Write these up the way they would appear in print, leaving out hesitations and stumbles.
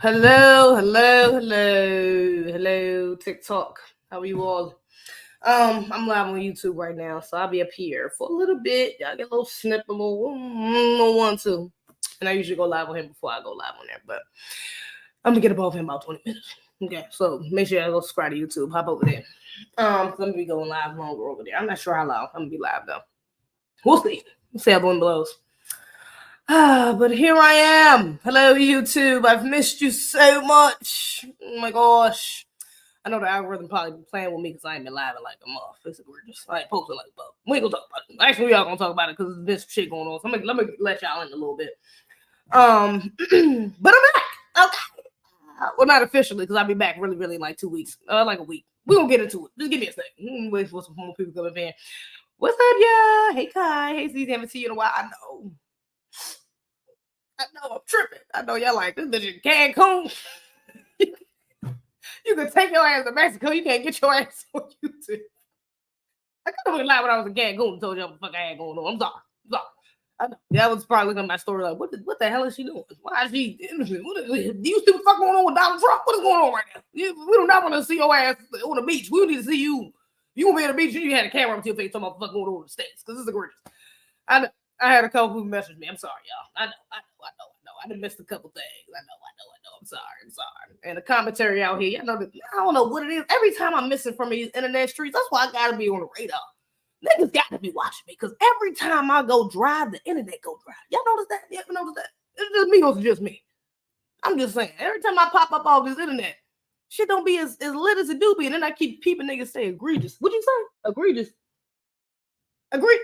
Hello, TikTok. How are you all? I'm live on YouTube right now, so I'll be up here for a little bit. Y'all get a little snip, a little 1, 2. And I usually go live on him before I go live on there, but I'm gonna get above him about 20 minutes. Okay, so make sure y'all go subscribe to YouTube. Hop over there. Let me be going live longer over there. I'm not sure how long I'm gonna be live though. We'll see. We'll see how the wind blows. But here I am. Hello, YouTube. I've missed you so much. Oh my gosh. I know the algorithm probably be playing with me because I ain't been live in like a month. We're just like posting like, but we ain't gonna talk about it. Actually, we all gonna talk about it because there's been some shit going on. So let me let y'all in a little bit. But I'm back. Okay. Well, not officially because I'll be back really in like 2 weeks. Like a week. We're gonna get into it. Just give me a second. Wait for some more people coming in. What's up, y'all? Hey, Kai. Hey, Zezebih. Haven't seen you in a while. I know I'm tripping. I know y'all like this bitch in Cancun. You can take your ass to Mexico. You can't get your ass on YouTube. I could have went live when I was in Cancun and told y'all what the fuck I had going on. I'm sorry. I know. That was probably looking at my story like, what the hell is she doing? Why is she? Do you see what the fuck going on with Donald Trump? What is going on right now? We do not want to see your ass on the beach. We need to see you. You want to be on the beach? You had a camera up to your face talking about what the fuck going on in the States because it's egregious. I know. I had a couple who messaged me. I'm sorry, y'all. I know. I done missed a couple things. I know. I'm sorry. And the commentary out here, y'all know that I don't know what it is. Every time I'm missing from these internet streets, that's why I gotta be on the radar. Niggas gotta be watching me because every time I go drive, the internet go dry. Y'all notice that? You ever notice that? It's just me, or it's just me. I'm just saying. Every time I pop up all this internet, shit don't be as lit as it do be, and then I keep peeping niggas say egregious. What'd you say? Egregious. Agree.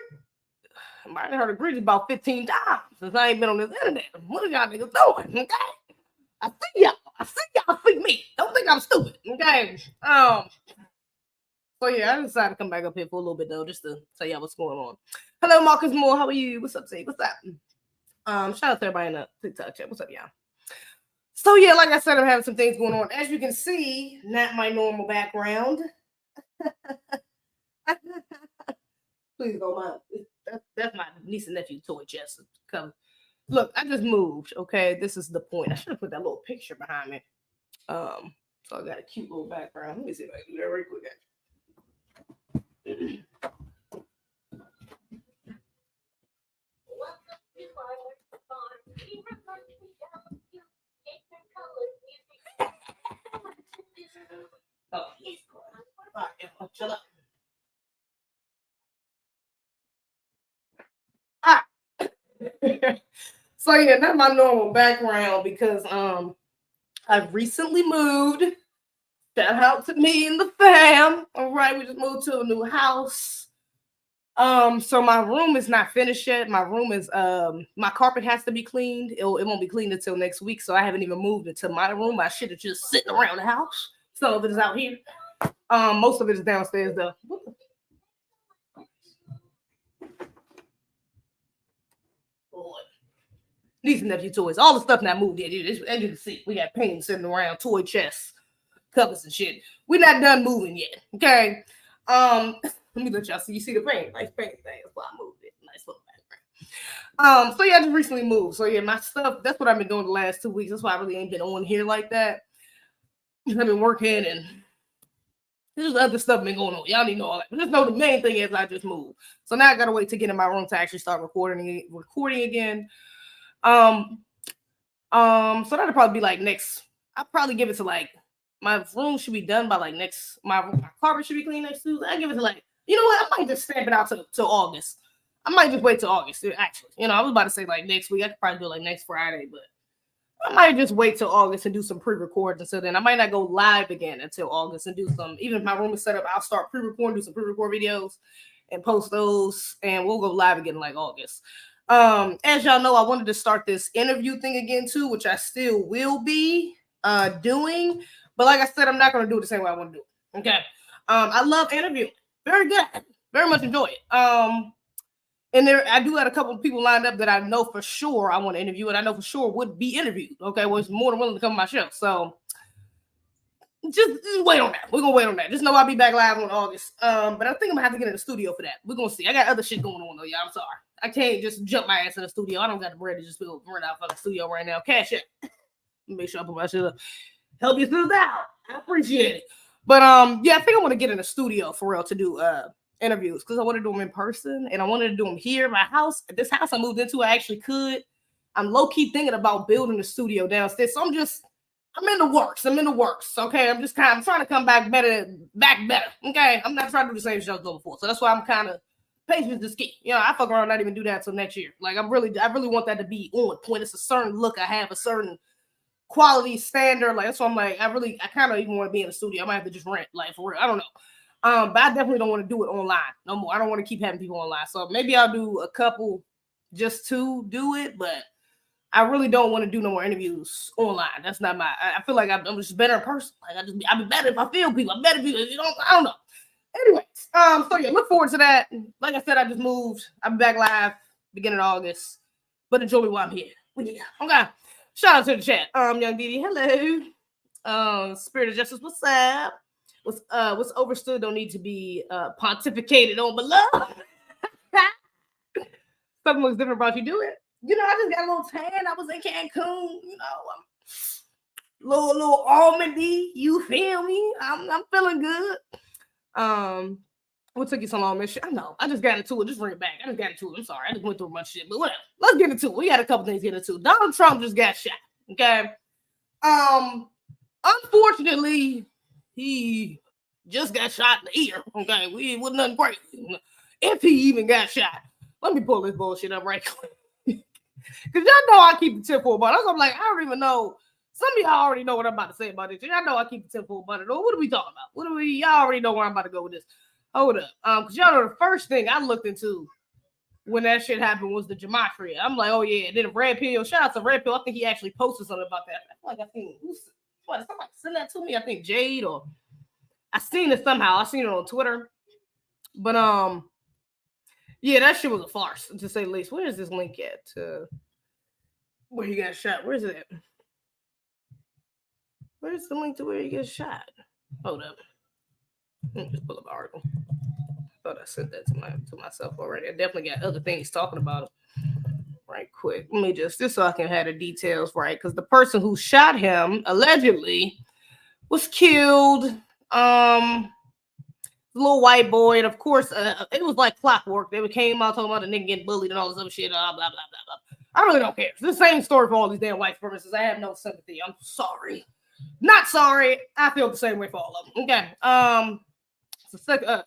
I heard egregious about 15 times since I ain't been on this internet. What are y'all niggas doing? Okay. I see y'all see me. Don't think I'm stupid. Okay. So yeah, I decided to come back up here for a little bit though, just to tell y'all what's going on. Hello, Marcus Moore. How are you? What's up, T? What's up? Shout out to everybody in the TikTok chat. What's up, y'all? So yeah, like I said, I'm having some things going on. As you can see, not my normal background. Please don't mind. That's my niece and nephew toy chest. Come, look, I just moved. Okay, this is the point. I should have put that little picture behind me. So I got a cute little background. Let me see if I can do that right quick. Oh, all right, shut up. So yeah, not my normal background because I've recently moved. Shout out to me and the fam. All right, we just moved to a new house. So my room is not finished yet. My room is my carpet has to be cleaned. It won't be cleaned until next week. So I haven't even moved into my room. My shit is just sitting around the house. Some of it is out here. Most of it is downstairs though. Niece and nephew toys, all the stuff not moved yet. As you can see, we got paint sitting around, toy chests, covers and shit. We're not done moving yet. Okay. Let me let y'all see. You see the paint? Nice paint thing. That's why I moved it. Nice little background. So yeah, I just recently moved. So yeah, my stuff, that's what I've been doing the last 2 weeks. That's why I really ain't been on here like that. I've been working and there's other stuff been going on. Y'all need to know all that. But just know the main thing is I just moved. So now I gotta wait to get in my room to actually start recording again. So that'll probably be like next. I'll probably give it to like my room should be done by like next. My carpet should be clean next Tuesday. I give it to like, you know what? I might just stamp it out till August. I might just wait till August. Actually, I was about to say like next week. I could probably do it like next Friday, but I might just wait till August and do some pre-records until then. I might not go live again until August and do some. Even if my room is set up, I'll start pre-recording, do some pre-record videos, and post those, and we'll go live again in like August. As y'all know, I wanted to start this interview thing again too, which I still will be doing. But like I said, I'm not going to do it the same way I want to do it. Okay. I love interviewing. Very good. Very much enjoy it. And there, I do have a couple of people lined up that I know for sure I want to interview, and I know for sure would be interviewed. Okay, was more than willing to come on my show. So just wait on that. We're gonna wait on that. Just know I'll be back live on August. But I think I'm gonna have to get in the studio for that. We're gonna see. I got other shit going on though, y'all. I'm sorry. I can't just jump my ass in the studio. I don't got the bread to just run out for the studio right now. Cash it. Make sure I put my shit up. Help you through that. I appreciate it. But yeah, I think I want to get in the studio for real to do interviews because I want to do them in person and I wanted to do them here. My house, this house I moved into, I actually could. I'm low-key thinking about building a studio downstairs. So I'm in the works. Okay. I'm trying to come back better. Okay. I'm not trying to do the same show as before. So that's why I'm kind of patient is key. You know, I fuck around not even do that until next year. Like I really want that to be on point. It's a certain look I have, a certain quality standard. Like that's why I'm like, I kind of even want to be in the studio. I might have to just rent, like for real. I don't know. But I definitely don't want to do it online no more. I don't want to keep having people online. So maybe I'll do a couple just to do it, but I really don't want to do no more interviews online. That's not I feel like I'm just a better person. Like I'll be better if I feel people. I'm better people. You know, I don't know. Anyways, so yeah, look forward to that. Like I said, I just moved. I'll be back live beginning of August. But enjoy me while I'm here. Yeah. Okay. Shout out to the chat. Young Didi, hello. Spirit of Justice, what's up? What's overstood don't need to be pontificated on below. Something looks different about you. Do it. You know, I just got a little tan. I was in Cancun. You know, little almondy. You feel me? I'm feeling good. What took you so long, man? I know. I just got into it. Just bring it back. I just got into it. I'm sorry. I just went through a bunch of shit, but whatever. Let's get into it. We got a couple things to get into. Donald Trump just got shot. Okay. Unfortunately, he just got shot in the ear. Okay. It wasn't nothing great. If he even got shot. Let me pull this bullshit up right quick. Because y'all know I keep the 10-4 butter. I'm like, I don't even know. Some of y'all already know what I'm about to say about this. Y'all know I keep the 10-4 butter. What are we talking about? Y'all already know where I'm about to go with this. Hold up. Because y'all know the first thing I looked into when that shit happened was the gematria. I'm like, oh yeah. And then Red Pill. Shout out to Red Pill. I think he actually posted something about that. I feel like I seen somebody send that to me. I think Jade or I seen it somehow. I seen it on Twitter. But yeah, that shit was a farce, to say the least. Where is this link at? Where he got shot? Where's it at? Where's the link to where he gets shot? Hold up. Let me just pull up the article. I thought I sent that to myself already. I definitely got other things talking about him. Right quick. Let me just so I can have the details right. Because the person who shot him allegedly was killed. Little white boy, and of course, it was like clockwork. They came out talking about the nigga getting bullied and all this other shit, blah, blah, blah, blah, blah. I really don't care. It's the same story for all these damn white supremacists. I have no sympathy. I'm sorry. Not sorry. I feel the same way for all of them. Okay.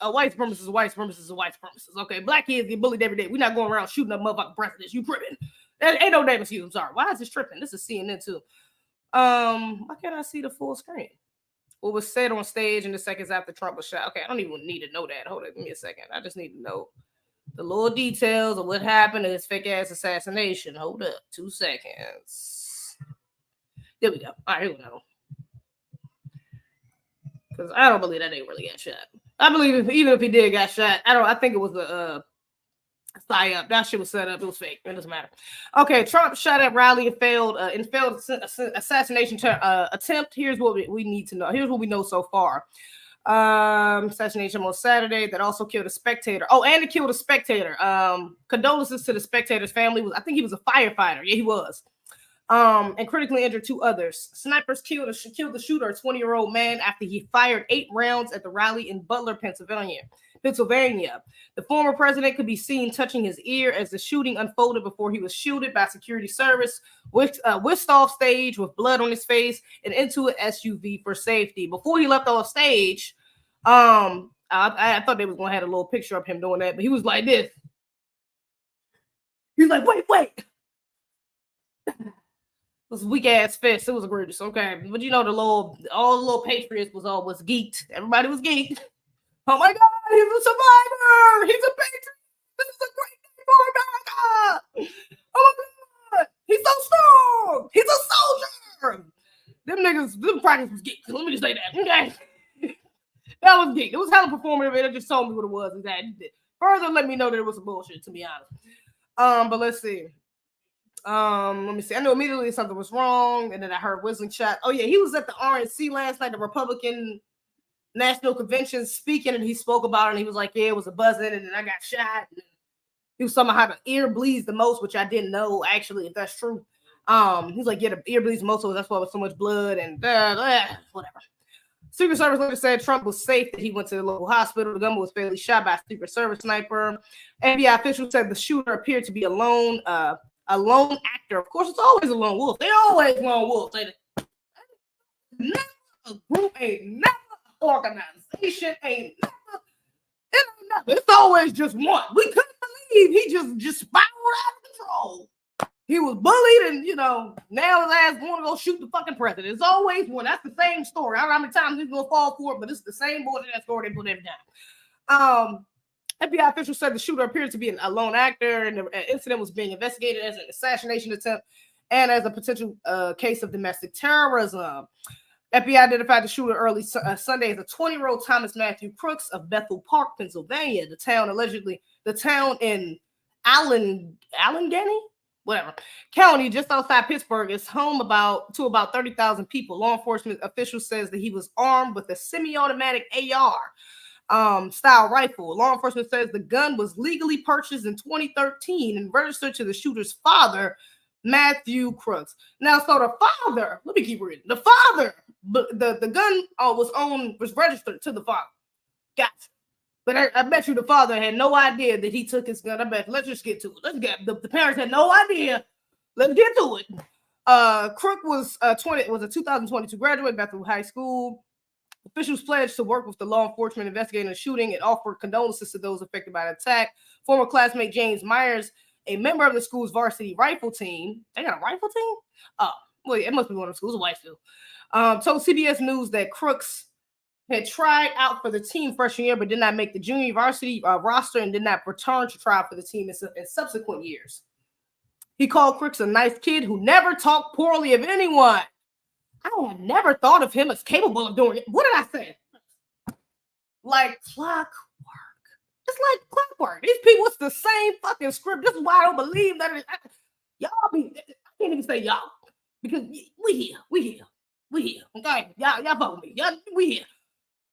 A white supremacist is a white supremacist is a white supremacist. Okay. Black kids get bullied every day. We're not going around shooting up motherfucking presidents. You tripping. There ain't no damn excuse. I'm sorry. Why is this tripping? This is CNN too. Why can't I see the full screen? What was said on stage in the seconds after Trump was shot. Okay, I don't even need to know that. Hold on, give me a second. I just need to know the little details of what happened to his fake ass assassination. Hold up, 2 seconds. There we go. All right, here we go. Because I don't believe that they really got shot. I believe even if he did get shot, I think it was a psyop. That shit was set up. It was fake. It doesn't matter. Okay, Trump shot at rally and failed assassination attempt. Here's what we need to know. Here's what we know so far. Assassination on Saturday that also killed a spectator. Oh, and it killed a spectator. Condolences to the spectator's family. I think he was a firefighter. Yeah, he was. And critically injured 2 others. Snipers killed the shooter, a 20-year-old man, after he fired 8 rounds at the rally in Butler, Pennsylvania. The former president could be seen touching his ear as the shooting unfolded before he was shielded by security service, whisked off stage with blood on his face and into an SUV for safety. Before he left off stage, I thought they was going to have a little picture of him doing that, but he was like this. He was like, wait. It was weak ass fist. It was egregious. Okay. But you know, all the little patriots was geeked. Everybody was geeked. Oh my God, he's a survivor. He's a patriot. This is a great day for America. Oh my God. He's so strong. He's a soldier. Them practice was geeked. Let me just say that. Okay. That was geeked. It was hella performative. It just told me what it was. Further let me know that it was some bullshit, to be honest. But let's see. Let me see. I knew immediately something was wrong, and then I heard whistling shot. Oh yeah, he was at the RNC last night, the Republican National Convention, speaking, and he spoke about it. And he was like, "Yeah, it was a buzzing, and then I got shot." And he was talking about how the ear bleeds the most, which I didn't know actually if that's true. He's like, "Yeah, the ear bleeds most, so that's why it was so much blood and whatever." Secret Service later said Trump was safe, that he went to the local hospital. The gunman was fatally shot by a Secret Service sniper. FBI officials said the shooter appeared to be a lone actor. Of course, it's always a lone wolf. They always lone wolves. Never a group, ain't never an organization, ain't never. It's always just one. We couldn't believe he just spiraled out of control. He was bullied, and now his ass going to go shoot the fucking president. It's always one. That's the same story. I don't know how many times he's gonna fall for it, but it's the same bullshit that story they put every time. FBI officials said the shooter appeared to be a lone actor, and the incident was being investigated as an assassination attempt and as a potential case of domestic terrorism. FBI identified the shooter early Sunday as a 20-year-old Thomas Matthew Crooks of Bethel Park, Pennsylvania. The town in Allegheny, whatever county, just outside Pittsburgh, is home to about 30,000 people. Law enforcement officials says that he was armed with a semi-automatic AR style rifle. Law enforcement says the gun was legally purchased in 2013 and registered to the shooter's father, Matthew Crooks. Now, so the father, let me keep reading. The father, the gun was registered to the father. Gotcha. But I bet you the father had no idea that he took his gun. Let's just get to it. The parents had no idea. Let's get to it. Crook was a 2022 graduate, Bethel High School. Officials pledged to work with the law enforcement investigating the shooting and offered condolences to those affected by the attack. Former classmate James Myers, a member of the school's varsity rifle team. They got a rifle team? Oh, well, it must be one of the schools, a white school. Told CBS News that Crooks had tried out for the team freshman year, but did not make the junior varsity roster and did not return to try out for the team in subsequent years. He called Crooks a nice kid who never talked poorly of anyone. I have never thought of him as capable of doing it. What did I say? Like clockwork. It's like clockwork. These people, it's the same fucking script. This is why I don't believe that y'all I can't even say y'all because we here. Okay, y'all fuck with me. We here.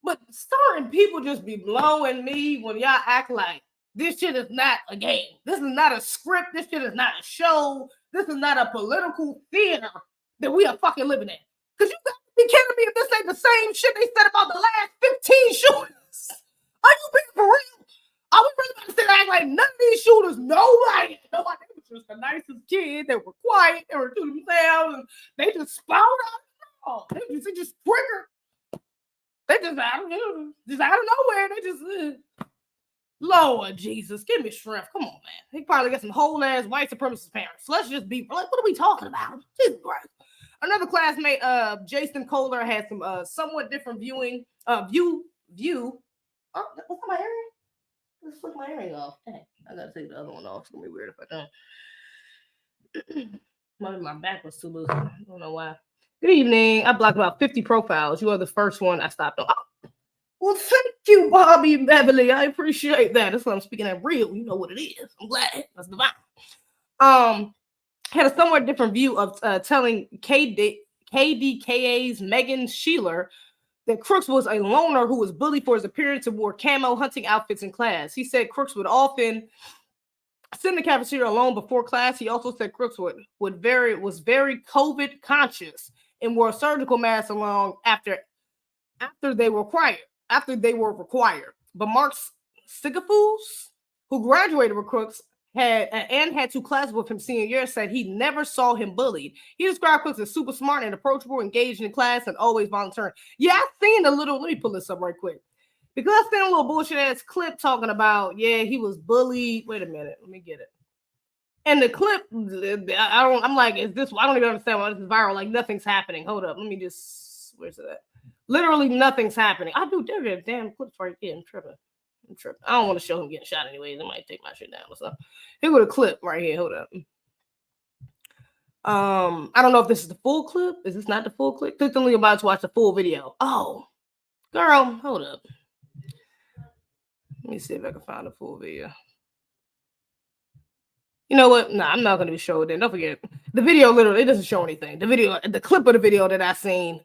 But certain people just be blowing me when y'all act like this shit is not a game. This is not a script. This shit is not a show. This is not a political theater that we are fucking living in. Because you got to be kidding me if this ain't the same shit they said about the last 15 shooters. Are you being for real? Are we really about to sit there and act like none of these shooters, nobody, they was just the nicest kid. They were quiet. They were to themselves. And they just spouted out. They just triggered. They just out of nowhere. They just, Lord Jesus, give me strength. Come on, man. He probably got some whole ass white supremacist parents. Let's just be like, what are we talking about? Jesus Christ. Another classmate, Jason Kohler, had some somewhat different view. Oh, what's my earring? Let's flick my earring off. Dang, I gotta take the other one off. It's gonna be weird if I don't. Maybe my back was too loose. I don't know why. Good evening. I blocked about 50 profiles. You are the first one I stopped on. Oh. Well, thank you, Bobby Beverly. I appreciate that. That's what I'm speaking at real. You know what it is. I'm glad. That's divine. Had a somewhat different view of telling KDKA's Megan Sheeler that Crooks was a loner who was bullied for his appearance and wore camo hunting outfits in class. He said Crooks would often sit in the cafeteria alone before class. He also said Crooks was very COVID conscious and wore surgical masks along after they were required. But Mark Sigafus, who graduated with Crooks, had two classes with him senior year, said he never saw him bullied. He described Crooks as super smart and approachable, engaged in class, and always volunteering. Yeah, I've seen let me pull this up right quick. Because I seen a little bullshit ass clip talking about, he was bullied. Wait a minute, let me get it. And the clip, I'm like, I don't even understand why this is viral. Like, nothing's happening. Hold up, let me just, where's it at? Literally nothing's happening. I do damn clips right here. I'm tripping. I don't want to show him getting shot anyways. It might take my shit down or something. Here with a clip right here. Hold up. I don't know if this is the full clip. Is this not the full clip? Click the link about to watch the full video. Oh, girl, hold up. Let me see if I can find the full video. You know what? No, I'm not going to show it then. Don't forget. The video literally, it doesn't show anything. The clip of the video that I seen,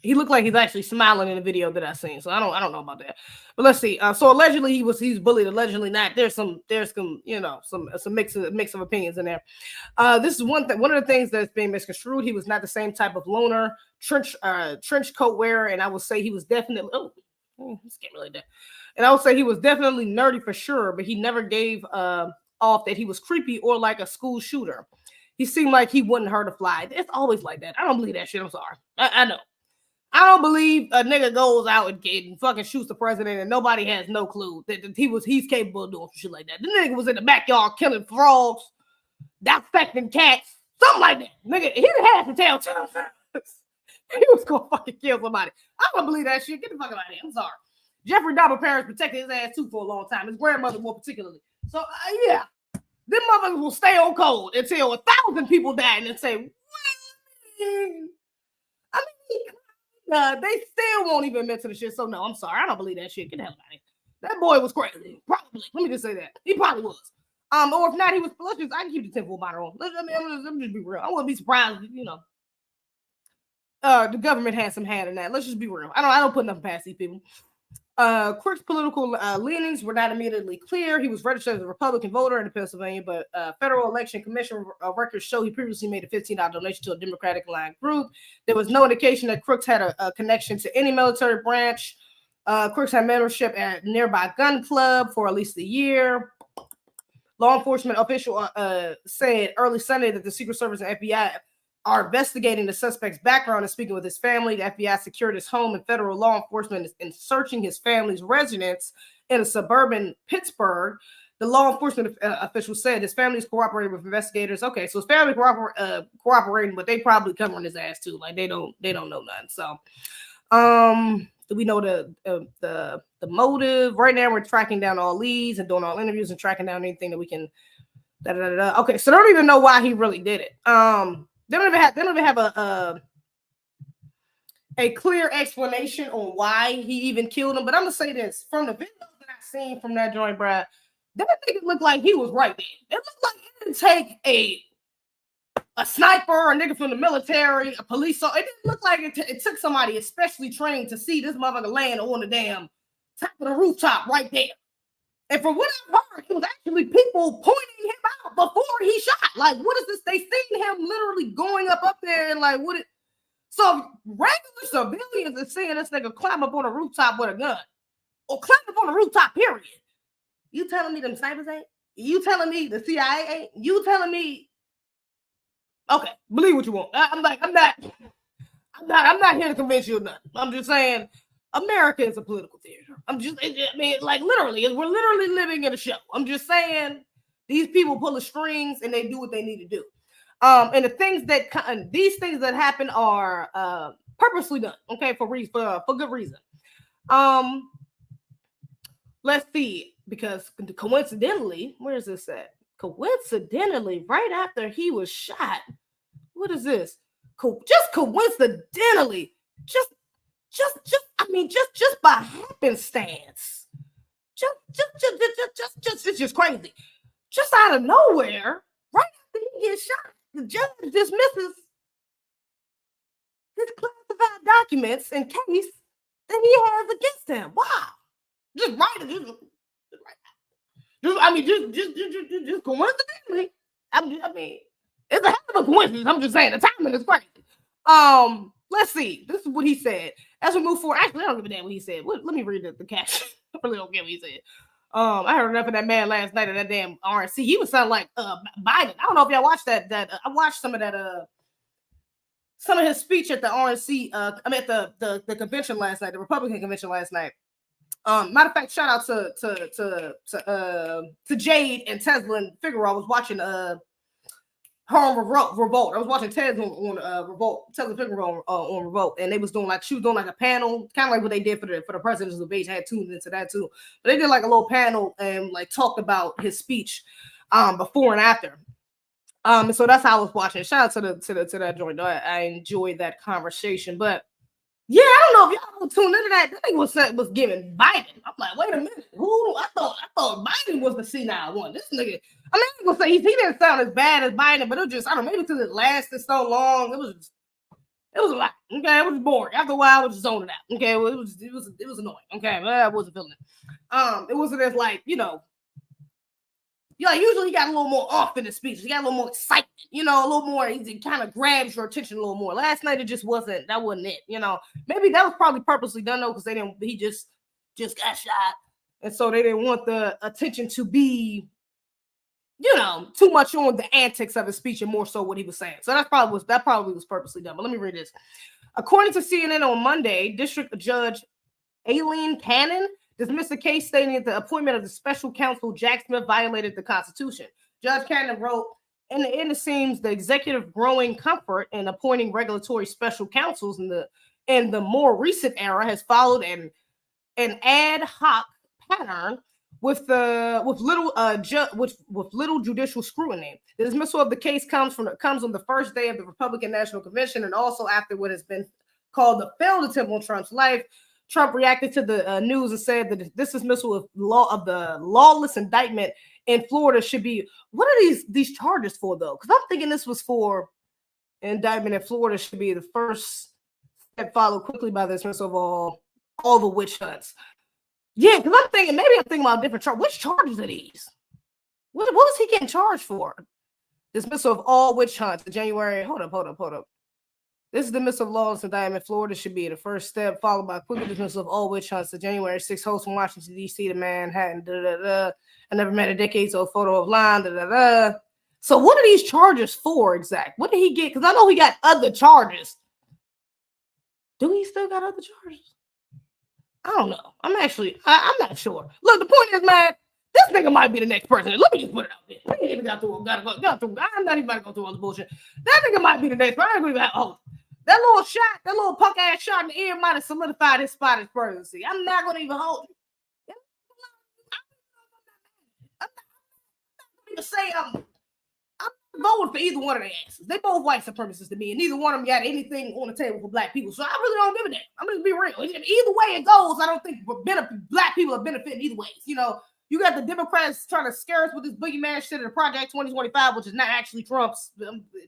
he looked like he's actually smiling in the video that I seen. So I don't know about that. But let's see. So allegedly he's bullied. Allegedly not. There's some you know some mix of opinions in there. This is one of the things that's being misconstrued. He was not the same type of loner trench coat wearer, and I would say he was definitely this can't really that. And I would say he was definitely nerdy for sure, but he never gave off that he was creepy or like a school shooter. He seemed like he wouldn't hurt a fly. It's always like that. I don't believe that shit. I'm sorry. I know. I don't believe a nigga goes out and fucking shoots the president and nobody has no clue that he's capable of doing shit like that. The nigga was in the backyard killing frogs, dissecting cats, something like that. Nigga, he had to tell he was gonna fucking kill somebody. I don't believe that shit. Get the fuck out of here. I'm sorry. Jeffrey Dahmer's parents protected his ass too for a long time. His grandmother more particularly. So yeah, them motherfuckers will stay on cold until 1,000 people die and then say, I mean, they still won't even mention the shit. So no, I'm sorry. I don't believe that shit. Get the hell out of here. That boy was crazy. Probably. Let me just say that. He probably was. Or if not, he was. I can keep the tenfold matter on. Let me just be real. I wouldn't be surprised, you know. The government has some hand in that. Let's just be real. I don't put nothing past these people. Crick's political leanings were not immediately clear. He was registered as a Republican voter in Pennsylvania, but Federal Election Commission records show he previously made a $15 donation to a Democratic line group. There was no indication that Crooks had a connection to any military branch. Crooks had membership at a nearby gun club for at least a year. Law enforcement official said early Sunday that the Secret Service and FBI are investigating the suspect's background and speaking with his family. The FBI secured his home, and federal law enforcement is searching his family's residence in a suburban Pittsburgh. The law enforcement official said his family is cooperating with investigators. Okay, so his family cooperating, but they probably covering his ass too. Like they don't know nothing. So, do we know the motive? Right now, we're tracking down all leads and doing all interviews and tracking down anything that we can. Okay, so they don't even know why he really did it. They don't even have a clear explanation on why he even killed him. But I'm gonna say this: from the videos that I've seen from that joint, bro, that nigga looked like he was right there. It looked like it didn't take a sniper, a nigga from the military, a police. So it didn't look like it took somebody especially trained to see this motherfucker laying on the damn top of the rooftop right there. And from what I've heard, it was actually people pointing him out before he shot. Like, what is this? They seen him literally going up there and like, what? So regular civilians are seeing this nigga climb up on a rooftop with a gun, or climb up on a rooftop. Period. You telling me them snipers ain't? You telling me the CIA ain't? You telling me? Okay, believe what you want. I'm not here to convince you of nothing. I'm just saying. America is a political theater. I mean, like literally, we're literally living in a show. I'm just saying these people pull the strings and they do what they need to do. And these things that happen are purposely done, okay, for good reason. Let's see, because coincidentally, where is this at? Coincidentally, right after he was shot, what is this? Just coincidentally, just by happenstance, it's just crazy. Just out of nowhere, right after he gets shot, the judge dismisses his classified documents in case that he has against him. Wow, just coincidentally. I mean, it's a hell of a coincidence. I'm just saying the timing is crazy. Let's see. This is what he said. As we move forward, actually, I don't give a damn what he said. Let me read the caption. I really don't care what he said. I heard enough of that man last night at that damn RNC. He was sounding like Biden. I don't know if y'all watched that. I watched some of his speech at the RNC. I mean, at the convention last night, the Republican convention last night. Matter of fact, shout out to Jade and Tesla and Figaro. I was watching her on Revolt. I was watching Ted on Revolt, Tesla Figaro on Revolt, and she was doing like a panel, kind of like what they did for the president's debate. I had tuned into that too, but they did like a little panel and like talked about his speech before and after. So that's how I was watching. Shout out to that joint. I enjoyed that conversation, but Yeah, I don't know if y'all tuned into that. That thing was giving Biden. I'm like, wait a minute. Who? I thought Biden was the senile one. This nigga. I mean, I'm gonna say he didn't sound as bad as Biden, but it was just, I don't know, maybe because it lasted so long. It was a lot. Okay, it was boring. After a while, I was just zoning out. Okay, well, it was annoying. Okay, well, I wasn't feeling it. It wasn't as like, usually he got a little more off in the speech. He got a little more excitement, a little more. He kind of grabs your attention a little more. Last night it just wasn't. That wasn't it. Maybe that was probably purposely done though, because they didn't. He just got shot, and so they didn't want the attention to be, too much on the antics of his speech and more so what he was saying. So that probably was purposely done. But let me read this. According to CNN on Monday, District Judge Aileen Cannon dismissed the case, stating that the appointment of the special counsel Jack Smith violated the Constitution. Judge Cannon wrote, "In the end, it seems the executive growing comfort in appointing regulatory special counsels in the more recent era has followed an ad hoc pattern with little judicial scrutiny. The dismissal of the case comes on the first day of the Republican National Convention, and also after what has been called the failed attempt on Trump's life. Trump reacted to the news and said that this dismissal of the lawless indictment in Florida should be." What are these charges for though? Because I'm thinking this was for indictment in Florida should be the first step, followed quickly by the dismissal of all the witch hunts. Yeah, because I'm thinking about different charges. Which charges are these? What was he getting charged for? Dismissal of all witch hunts in January. Hold up. This is the dismissal of lawless indictment. Florida should be the first step, followed by quick dismissal of all witch hunts. The January 6th host from Washington, D.C. to Manhattan. I never met a decades-old photo of line. So what are these charges for exactly? What did he get? Because I know he got other charges. Do he still got other charges? I don't know. I'm not sure. Look, the point is, man, this nigga might be the next president. Let me just put it out there. We ain't even got through. I'm not even about to go through all the bullshit. That nigga might be the next president. That little shot, that little punk ass shot in the ear might have solidified his spot as presidency. I'm not gonna even hold you. I'm not gonna say I'm voting for either one of their asses. They both white supremacists to me, and neither one of them got anything on the table for black people. So I really don't give a damn. I'm gonna be real. Either way it goes, I don't think black people are benefiting either ways. You got the Democrats trying to scare us with this boogeyman shit of the Project 2025, which is not actually Trump's.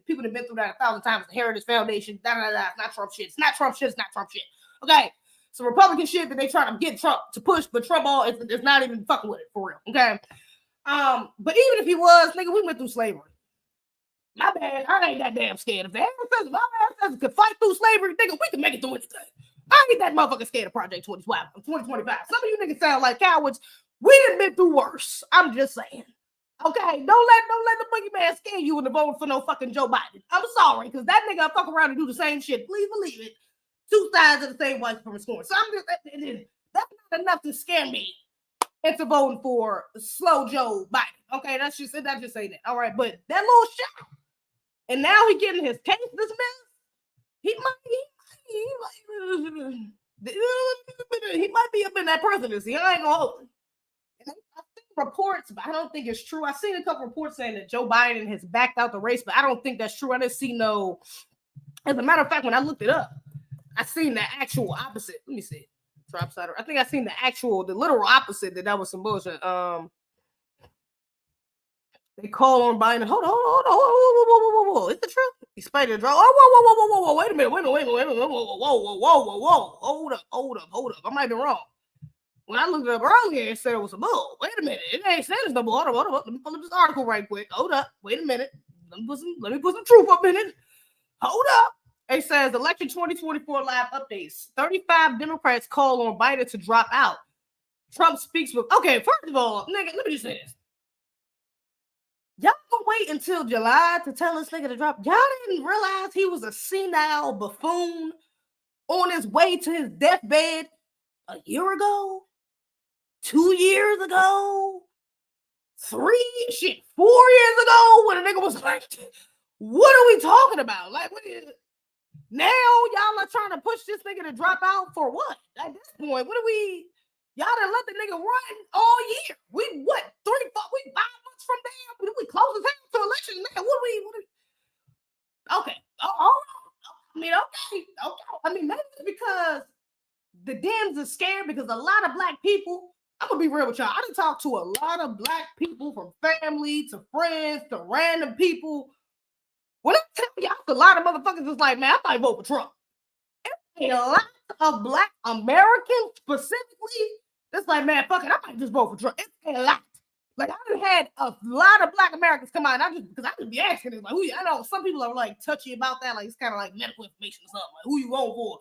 People have been through that 1,000 times. The Heritage Foundation, It's not Trump shit. It's not Trump shit. Okay. So Republican shit that they trying to get Trump to push, but Trump it's not even fucking with it for real. Okay. But even if he was, nigga, we went through slavery. My bad. I ain't that damn scared. If the ancestors could fight through slavery, nigga, we can make it through anything. I ain't that motherfucker scared of Project 2025. Some of you niggas sound like cowards. We done been through worse. I'm just saying. Okay, don't let the boogeyman scare you into voting for no fucking Joe Biden. I'm sorry, because that nigga fuck around and do the same shit. Please believe it. Two sides of the same white from score. So that's not enough to scare me into voting for slow Joe Biden. Okay, that just ain't it. All right, but that little shot, and now he getting his case dismissed. He might be up in that presidency. I ain't gonna hold it. And I've seen reports, but I don't think it's true. I've seen a couple reports saying that Joe Biden has backed out the race, but I don't think that's true. I didn't see no. As a matter of fact, when I looked it up, I seen the actual opposite. Let me see. I think I seen the literal opposite, that was some bullshit. They call on Biden. Hold on. Is it true? He spied the draw. Oh, whoa. Wait a minute. Whoa. Hold up. I might be wrong. When I looked it up earlier, it said it was a bull. Wait a minute. It ain't said it's no bull. Hold up. Let me pull up this article right quick. Hold up. Wait a minute. Let me put some truth up in it. Hold up. It says election 2024 live updates. 35 Democrats call on Biden to drop out. Trump speaks with. Okay, first of all, nigga, let me just say this. Y'all gonna wait until July to tell this nigga to drop. Y'all didn't realize he was a senile buffoon on his way to his deathbed a year ago, 2 years ago, 4 years ago, when a nigga was like, what are we talking about? Like, now y'all are trying to push this nigga to drop out for what? At this point, y'all done let the nigga run all year. We 5 months from now? We close his hands to election now. Okay. I mean, maybe it's because the Dems are scared because a lot of black people, I'm gonna be real with y'all. I done talked to a lot of black people, from family to friends to random people. When I tell y'all, a lot of motherfuckers is like, man, I might vote for Trump. And a lot of black Americans specifically, that's like, man, fuck it, I might just vote for Trump. It's a lot. Like, I done had a lot of black Americans come out, and because I just be asking them, like, who you, I know some people are like touchy about that, like it's kind of like medical information or something, like who you vote for.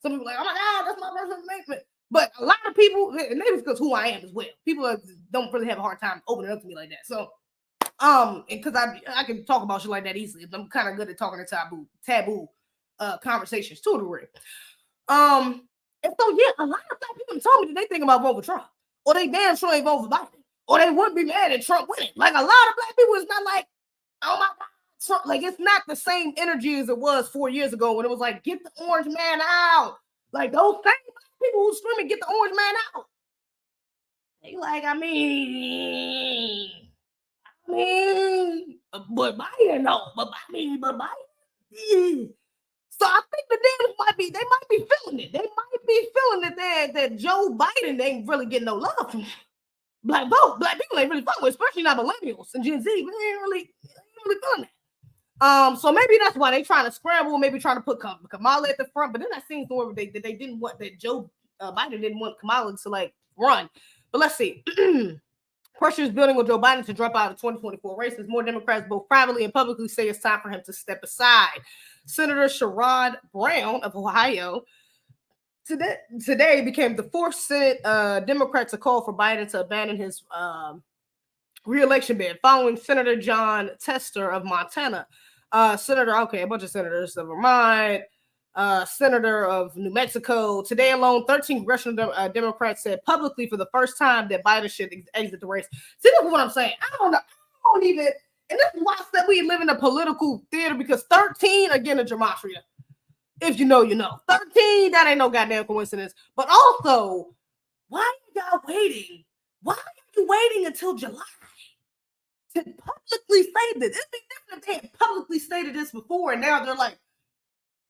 Some people are like, oh my God, that's my personal information. But a lot of people, and maybe it's because who I am as well. People don't really have a hard time opening up to me like that. So, and because I can talk about shit like that easily. I'm kind of good at talking to taboo conversations to a degree. And so yeah, a lot of black people told me that they think about voting for Trump, or they damn sure ain't vote for Biden, or they wouldn't be mad at Trump winning. Like, a lot of black people is not like, oh my God, Trump. Like, it's not the same energy as it was 4 years ago when it was like, get the orange man out. Like, those same people who screaming, get the orange man out. They like, I mean, but Biden, no, but Biden. So I think the Dems might be feeling it. They might be feeling that Joe Biden ain't really getting no love from black people ain't really fucking with, especially not millennials and Gen Z. They ain't really feeling that. So maybe that's why they trying to scramble, maybe trying to put Kamala at the front. But then I seen somewhere they didn't want, that Joe Biden didn't want Kamala to like run. But let's see. Pressure is building on Joe Biden to drop out of the 2024 race as more Democrats both privately and publicly say it's time for him to step aside. Senator Sherrod Brown of Ohio today became the fourth Senate Democrat to call for Biden to abandon his re-election bid, following Senator John Tester of Montana, a bunch of senators of Vermont, Senator of New Mexico. Today alone, 13 congressional Democrats said publicly for the first time that Biden should exit the race. See, that's what I'm saying. I don't know. I don't even, and this is why I said we live in a political theater, because 13, again, a gematria. If you know, you know. 13, that ain't no goddamn coincidence. But also, why are y'all waiting? Why are you waiting until July to publicly say this? It'd be different if they had publicly stated this before, and now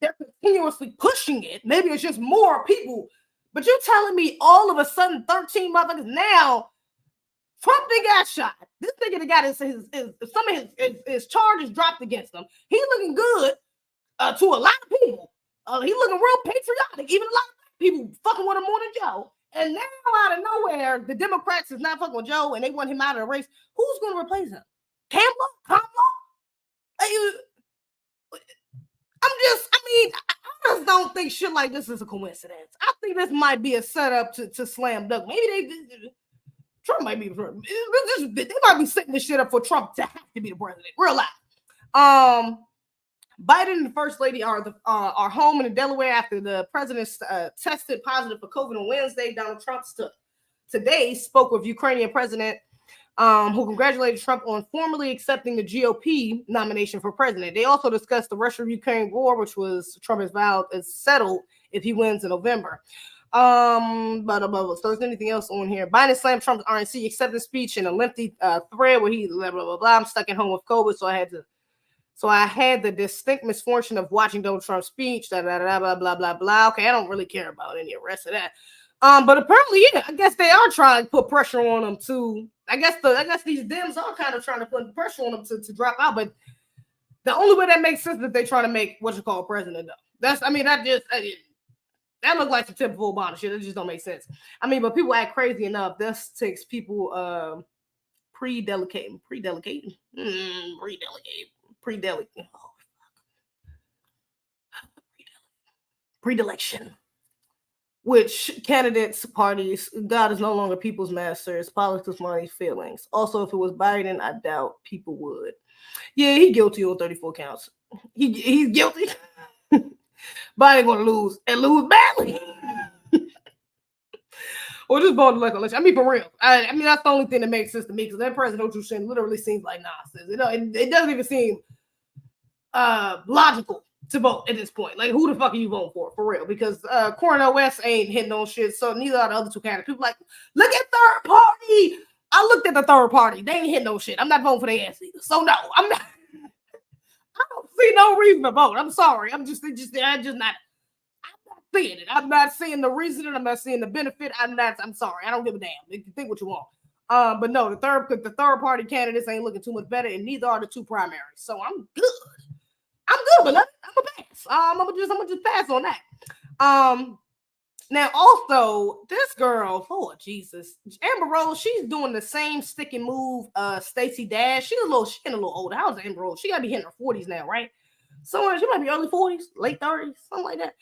they're continuously pushing it. Maybe it's just more people. But you're telling me all of a sudden 13 motherfuckers now, Trump done got shot. This nigga that got some of his charges dropped against him. He's looking good to a lot of people. He's looking real patriotic. Even a lot of people fucking with him more than Joe. And now out of nowhere, the Democrats is not fucking with Joe and they want him out of the race. Who's going to replace him? Kamala? I just don't think shit like this is a coincidence. I think this might be a setup to slam dunk. Maybe Trump might be, they might be setting this shit up for Trump to have to be the president. Real life. Biden and the First Lady are home in Delaware after the president tested positive for COVID on Wednesday. Donald Trump today spoke with Ukrainian President who congratulated Trump on formally accepting the GOP nomination for president. They also discussed the Russia-Ukraine war, which was Trump has vowed is settled if he wins in November. So there's anything else on here? Biden slammed Trump's RNC acceptance speech in a lengthy thread where he blah, blah, blah, blah. I'm stuck at home with COVID, so I had the distinct misfortune of watching Donald Trump's speech, blah, blah, blah, blah, blah. Okay, I don't really care about any of the rest of that. But apparently, yeah, I guess they are trying to put pressure on him too. I guess these Dems are kind of trying to put pressure on him to drop out. But the only way that makes sense is that they're trying to make what you call a president, though. That looks like some typical Obama shit. It just don't make sense. I mean, but people act crazy enough. This takes people pre-delegating. Predilection. Which candidates, parties, God is no longer people's master. It's politics, money, feelings. Also, if it was Biden, I doubt people would. Yeah, he's guilty on 34 counts. He's guilty. Biden gonna lose and lose badly. Or just vote like election. I mean, for real. I mean, that's the only thing that makes sense to me, because that presidential shit literally seems like nonsense. You know, it doesn't even seem logical to vote at this point. Like, who the fuck are you voting for real? Because Cornel West ain't hitting on shit, so neither are the other two candidates. People like, look at third party. I looked at the third party. They ain't hitting no shit. I'm not voting for their ass either. So no, I'm not. I don't see no reason to vote. I'm sorry. I'm just not seeing it. I'm not seeing the reason. I'm not seeing the benefit. I'm sorry. I don't give a damn. You can think what you want. But no, the third party candidates ain't looking too much better, and neither are the two primaries. So I'm good. I'm good, but I'm gonna pass. I'm gonna just pass on that. Now also this girl, Lord Jesus, Amber Rose, she's doing the same stick and move. Stacey Dash, she's getting a little older. How's Amber Rose? She gotta be hitting her 40s now, right? So she might be early 40s, late 30s, something like that.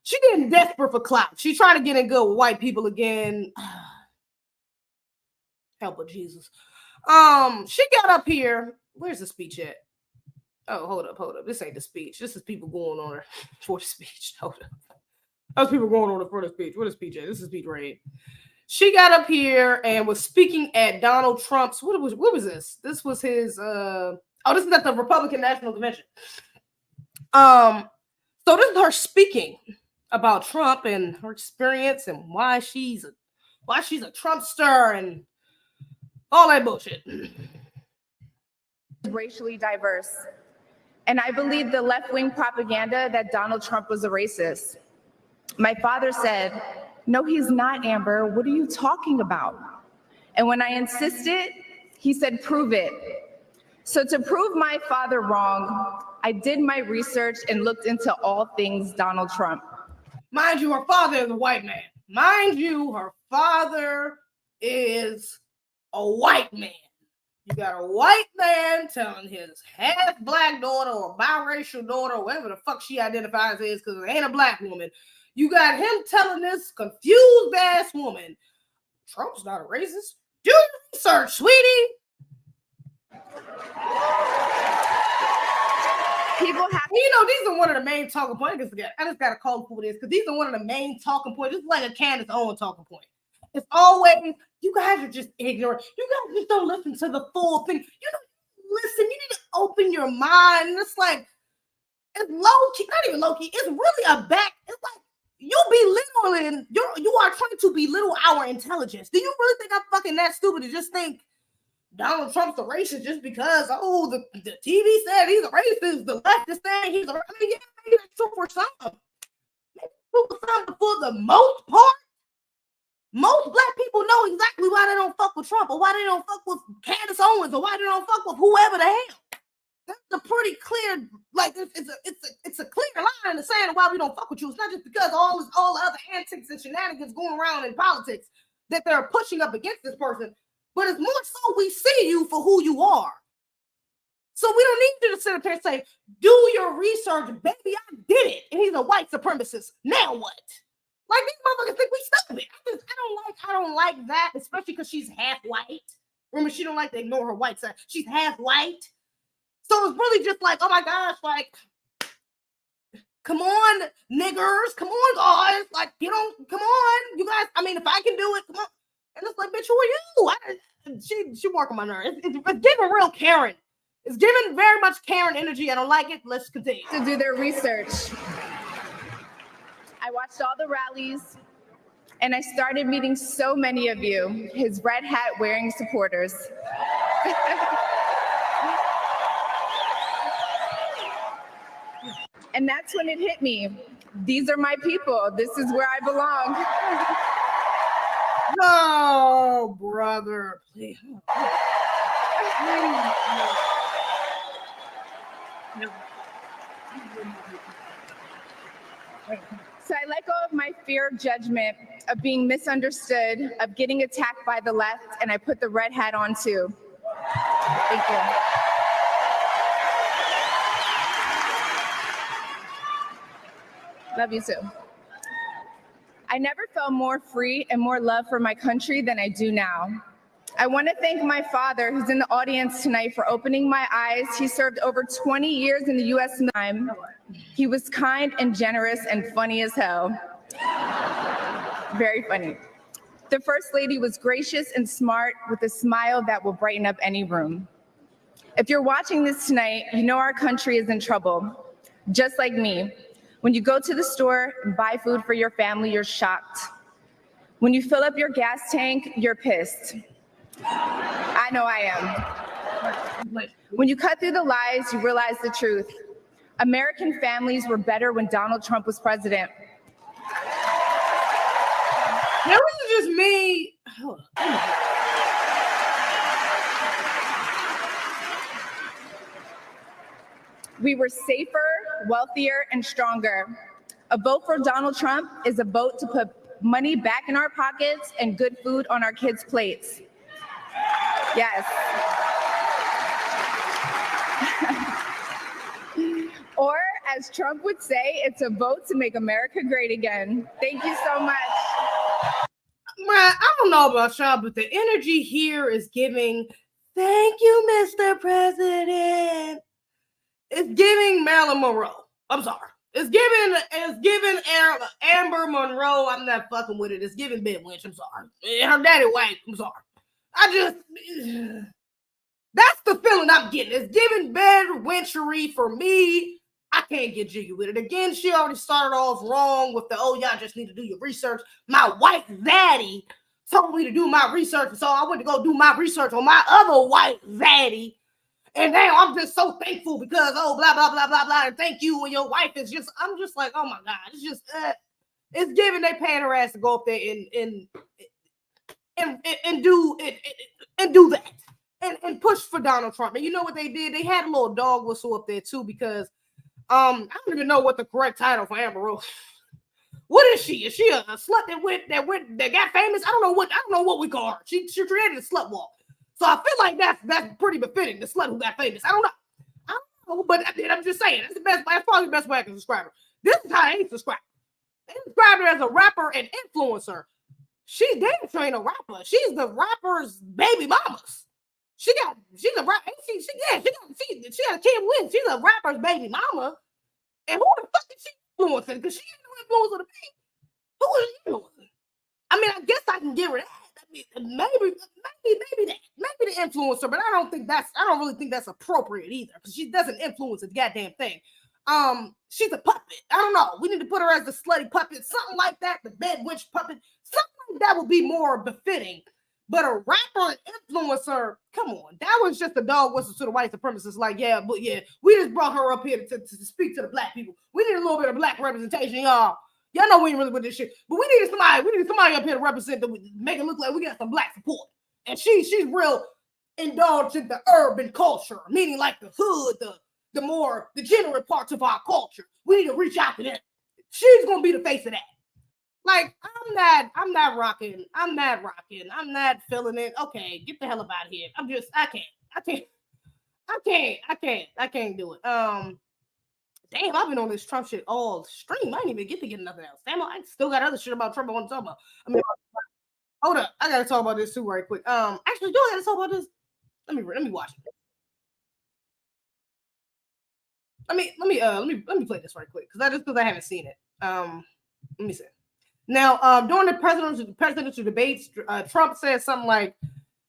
She getting desperate for clout. She's trying to get in good with white people again. Help her, Jesus. She got up here. Where's the speech at? Oh, hold up. This ain't the speech. This is people going on her for the speech. Hold up. Those people going on her for the speech. Where's the speech at? This is speech right here. She got up here and was speaking at Donald Trump's. What was this? This was his. This is at the Republican National Convention. So this is her speaking about Trump and her experience and why she's a Trumpster and all that bullshit. Racially diverse. And I believe the left-wing propaganda that Donald Trump was a racist. My father said, "No, he's not, Amber. What are you talking about?" And when I insisted, he said, "Prove it." So to prove my father wrong, I did my research and looked into all things Donald Trump. Mind you, her father is a white man. Mind you, her father is a white man. You got a white man telling his half-black daughter or biracial daughter, or whatever the fuck she identifies as, because it ain't a black woman. You got him telling this confused-ass woman, Trump's not a racist. Do your research, sweetie. People have, these are one of the main talking points. I just gotta call for this because these are one of the main talking points. This is like a Candace Owens talking point. It's always, you guys are just ignorant. You guys just don't listen to the full thing. You don't listen. You need to open your mind. And it's like, it's low key, not even low key. It's really a back. It's like you are trying to belittle our intelligence. Do you really think I'm fucking that stupid to just think Donald Trump's a racist just because, the TV said he's a racist, the left is saying he's a racist? I mean, yeah, maybe that's true for some. Maybe true for some, but for the most part, most black people know exactly why they don't fuck with Trump, or why they don't fuck with Candace Owens, or why they don't fuck with whoever the hell. That's a pretty clear, like it's a clear line in the sand of why we don't fuck with you. It's not just because all the other antics and shenanigans going around in politics that they're pushing up against this person, but it's more so we see you for who you are. So we don't need you to sit up here and say, do your research, baby, I did it. And he's a white supremacist. Now what? Like, these motherfuckers think we stupid. I don't like that, especially because she's half white. Remember, she don't like to ignore her white side. She's half white. So it's really just like, oh my gosh, like, come on, niggers, come on, guys, like, come on, you guys. I mean, if I can do it, come on. And it's like, bitch, who are you? She working my nerves. It's giving real Karen. It's giving very much Karen energy. I don't like it. Let's continue to do their research. I watched all the rallies, and I started meeting so many of you, his red hat wearing supporters. And that's when it hit me. These are my people. This is where I belong. No, brother, please. So I let go of my fear of judgment, of being misunderstood, of getting attacked by the left, and I put the red hat on too. Thank you. Love you too. I never felt more free and more love for my country than I do now. I want to thank my father, who's in the audience tonight, for opening my eyes. He served over 20 years in the U.S. time. He was kind and generous and funny as hell. Very funny. The First Lady was gracious and smart with a smile that will brighten up any room. If you're watching this tonight, you know our country is in trouble, just like me. When you go to the store and buy food for your family, you're shocked. When you fill up your gas tank, you're pissed. I know I am. When you cut through the lies, you realize the truth. American families were better when Donald Trump was president. Now this is just me. We were safer, wealthier, and stronger. A vote for Donald Trump is a vote to put money back in our pockets and good food on our kids' plates. Yes. Or, as Trump would say, it's a vote to make America great again. Thank you so much. I don't know about y'all, but the energy here is giving, thank you, Mr. President. It's giving Marilyn Monroe. I'm sorry. It's giving Amber Monroe. I'm not fucking with it. It's giving Ben Lynch. I'm sorry. Her daddy white. I'm sorry. That's the feeling I'm getting. It's giving Ben Lynchery for me. I can't get jiggy with it. Again, she already started off wrong with the, oh, y'all just need to do your research. My white zaddy told me to do my research, so I went to go do my research on my other white zaddy. And now I'm just so thankful because, oh, blah, blah, blah, blah, blah, and thank you, and your wife is just, I'm just like, oh my God, it's just, it's giving they paying her ass to go up there and do that. And push for Donald Trump. And you know what they did? They had a little dog whistle up there too, because I don't even know what the correct title for Amber Rose. What is she? Is she a slut that got famous? I don't know what we call her. She created a slut walk. So I feel like that's pretty befitting, the slut who got famous. I don't know, but I'm just saying that's probably the best way I can describe her. This is how they describe her. They describe her as a rapper and influencer. She's damn sure ain't a rapper. She's the rapper's baby mamas. She's a rapper. She had a kid with. She's a rapper's baby mama. And who the fuck is she influencing? Because she ain't no influencer to me. Who is she influencing? I mean, I guess I can give her that. I mean, maybe the influencer, but I don't really think that's appropriate either, because she doesn't influence a goddamn thing. She's a puppet. I don't know. We need to put her as the slutty puppet, something like that, the bed witch puppet, something like that would be more befitting. But a rapper and influencer, come on, that was just a dog whistle to the white supremacists. Like, we just brought her up here to speak to the black people. We need a little bit of black representation, y'all. Y'all know we ain't really with this shit, but we needed somebody up here to represent, to make it look like we got some black support. And she's real indulged in the urban culture, meaning like the hood, the more degenerate parts of our culture. We need to reach out to them. She's gonna be the face of that. Like, I'm not rocking. I'm not feeling it. Okay, get the hell up out of here. I can't do it. Damn, I've been on this Trump shit all stream. I didn't even get to get nothing else. Damn, I still got other shit about Trump I want to talk about. I mean, hold up, I gotta talk about this too right quick. Actually, do I gotta talk about this? Let me watch it. Let me play this right quick because I haven't seen it. Let me see. Now, during the presidential debates, Trump said something like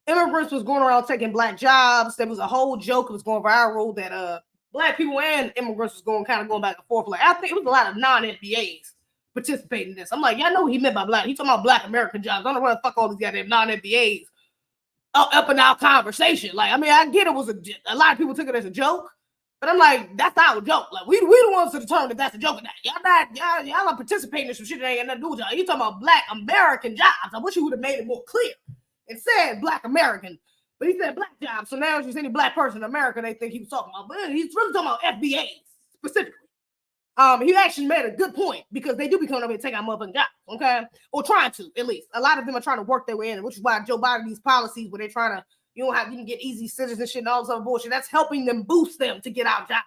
immigrants was going around taking black jobs. There was a whole joke that was going viral that black people and immigrants was going back and forth. Like, I think it was a lot of non-FBAs participating in this. I'm like, y'all know what he meant by black. He talking about black American jobs. I don't know where the fuck all these goddamn non-FBAs up in our conversation. Like, I mean, I get it was a lot of people took it as a joke, but I'm like, that's our joke. Like, we the ones to determine if that's a joke or not. Y'all are participating in some shit that ain't got nothing to do with y'all. He talking about black American jobs. I wish he would have made it more clear and said black American. But he said black jobs, so now if there's any black person in America, they think he was talking about. But he's really talking about FBAs specifically. He actually made a good point because they do be coming up here and taking our motherfucking jobs, okay? Or trying to, at least. A lot of them are trying to work their way in, which is why Joe Biden, these policies where they're trying to, you can get easy citizenship and all this other bullshit. That's helping them boost them to get out jobs.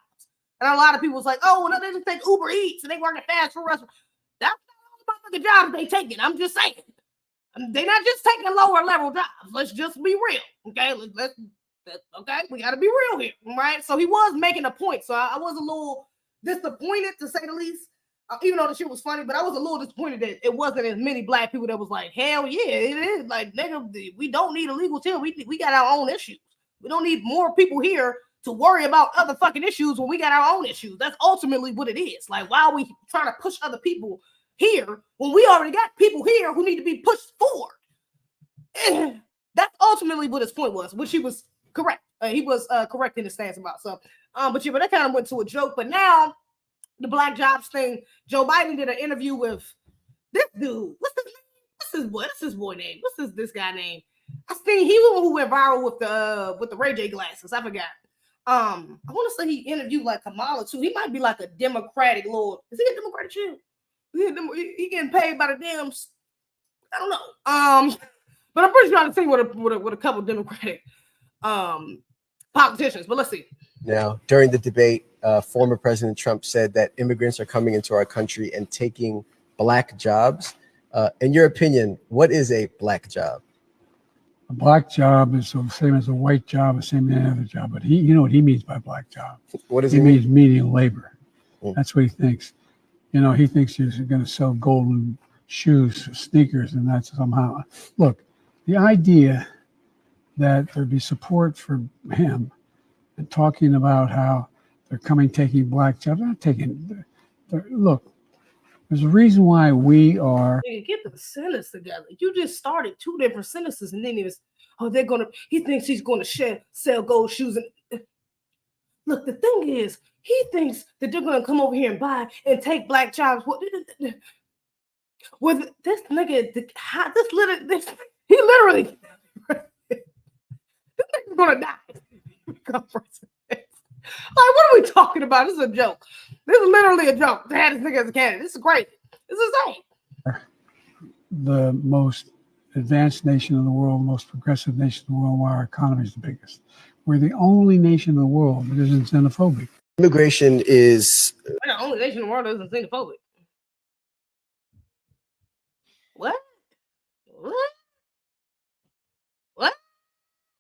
And a lot of people's like, oh, well, no, they just take Uber Eats and they work at fast food restaurants. That's not all the motherfucking jobs they taking. I'm just saying. They're not just taking lower level jobs. Let's just be real, okay? Okay, we got to be real here, right? So he was making a point. So I was a little disappointed, to say the least, even though the shit was funny. But I was a little disappointed that it wasn't as many black people that was like, hell yeah, it is. Like, nigga, we don't need illegal till we got our own issues. We don't need more people here to worry about other fucking issues when we got our own issues. That's ultimately what it is. Like, why are we trying to push other people here when we already got people here who need to be pushed forward? That's ultimately what his point was, which he was correct. He was correct in his stance about. So, but that kind of went to a joke. But now the black jobs thing, Joe Biden did an interview with this dude. What's what's his boy name? What's this guy name? I think he was the one who went viral with the Ray J glasses. I forgot. I want to say he interviewed like Kamala too. He might be like a Democratic lord. Is he a Democratic shit? He getting paid by the Dems. I don't know. But I'm pretty sure I've seen with a couple Democratic politicians. But let's see. Now, during the debate, former President Trump said that immigrants are coming into our country and taking black jobs. In your opinion, what is a black job? A black job is the same as a white job, the same as any other job. But you know what he means by black job? What does he mean? means menial labor. That's what he thinks. You know, he thinks he's going to sell golden shoes, sneakers, and that's somehow. Look, the idea that there'd be support for him and talking about how they're taking black jobs. They're not taking. Look, there's a reason why we are. Get the sentence together. You just started two different sentences, and then he thinks he's gonna sell gold shoes. And look, the thing is, he thinks that they're gonna come over here and buy and take black jobs. With this nigga, he literally, this nigga's gonna die. Like, what are we talking about? This is a joke. This is literally a joke to have this nigga as a candidate. This is crazy. This is insane. The most advanced nation in the world, most progressive nation in the world, where our economy is the biggest. We're the only nation in the world that isn't xenophobic. Immigration is... We're the only nation in the world that isn't xenophobic. What?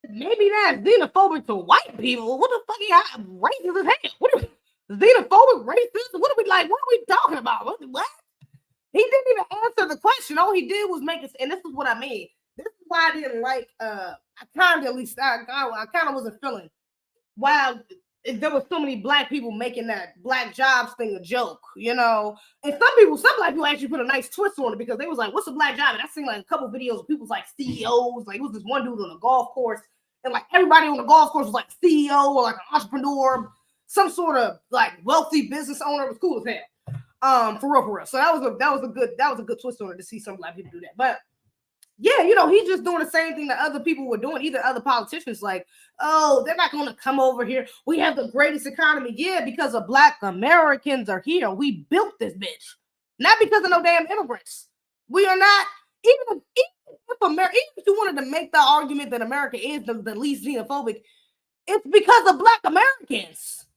Maybe not xenophobic to white people. What the fuck you got? Racist as hell. What are we, xenophobic, racist? What are we like? What are we talking about? What? He didn't even answer the question. All he did was make it, and this is what I mean. This is why I didn't like I kind of wasn't feeling wow. There were so many black people making that black jobs thing a joke, you know. And some black people actually put a nice twist on it because they was like, "What's a black job?" And I seen like a couple videos of people's like CEOs. Like it was this one dude on a golf course, and like everybody on the golf course was like CEO or like an entrepreneur, some sort of like wealthy business owner. It was cool as hell, for real. So that was a good twist on it to see some black people do that, but. Yeah, you know, he's just doing the same thing that other people were doing, either other politicians, like, oh, they're not going to come over here. We have the greatest economy. Yeah, because of black Americans are here. We built this bitch. Not because of no damn immigrants. We are not, even if you wanted to make the argument that America is the least xenophobic, it's because of black Americans.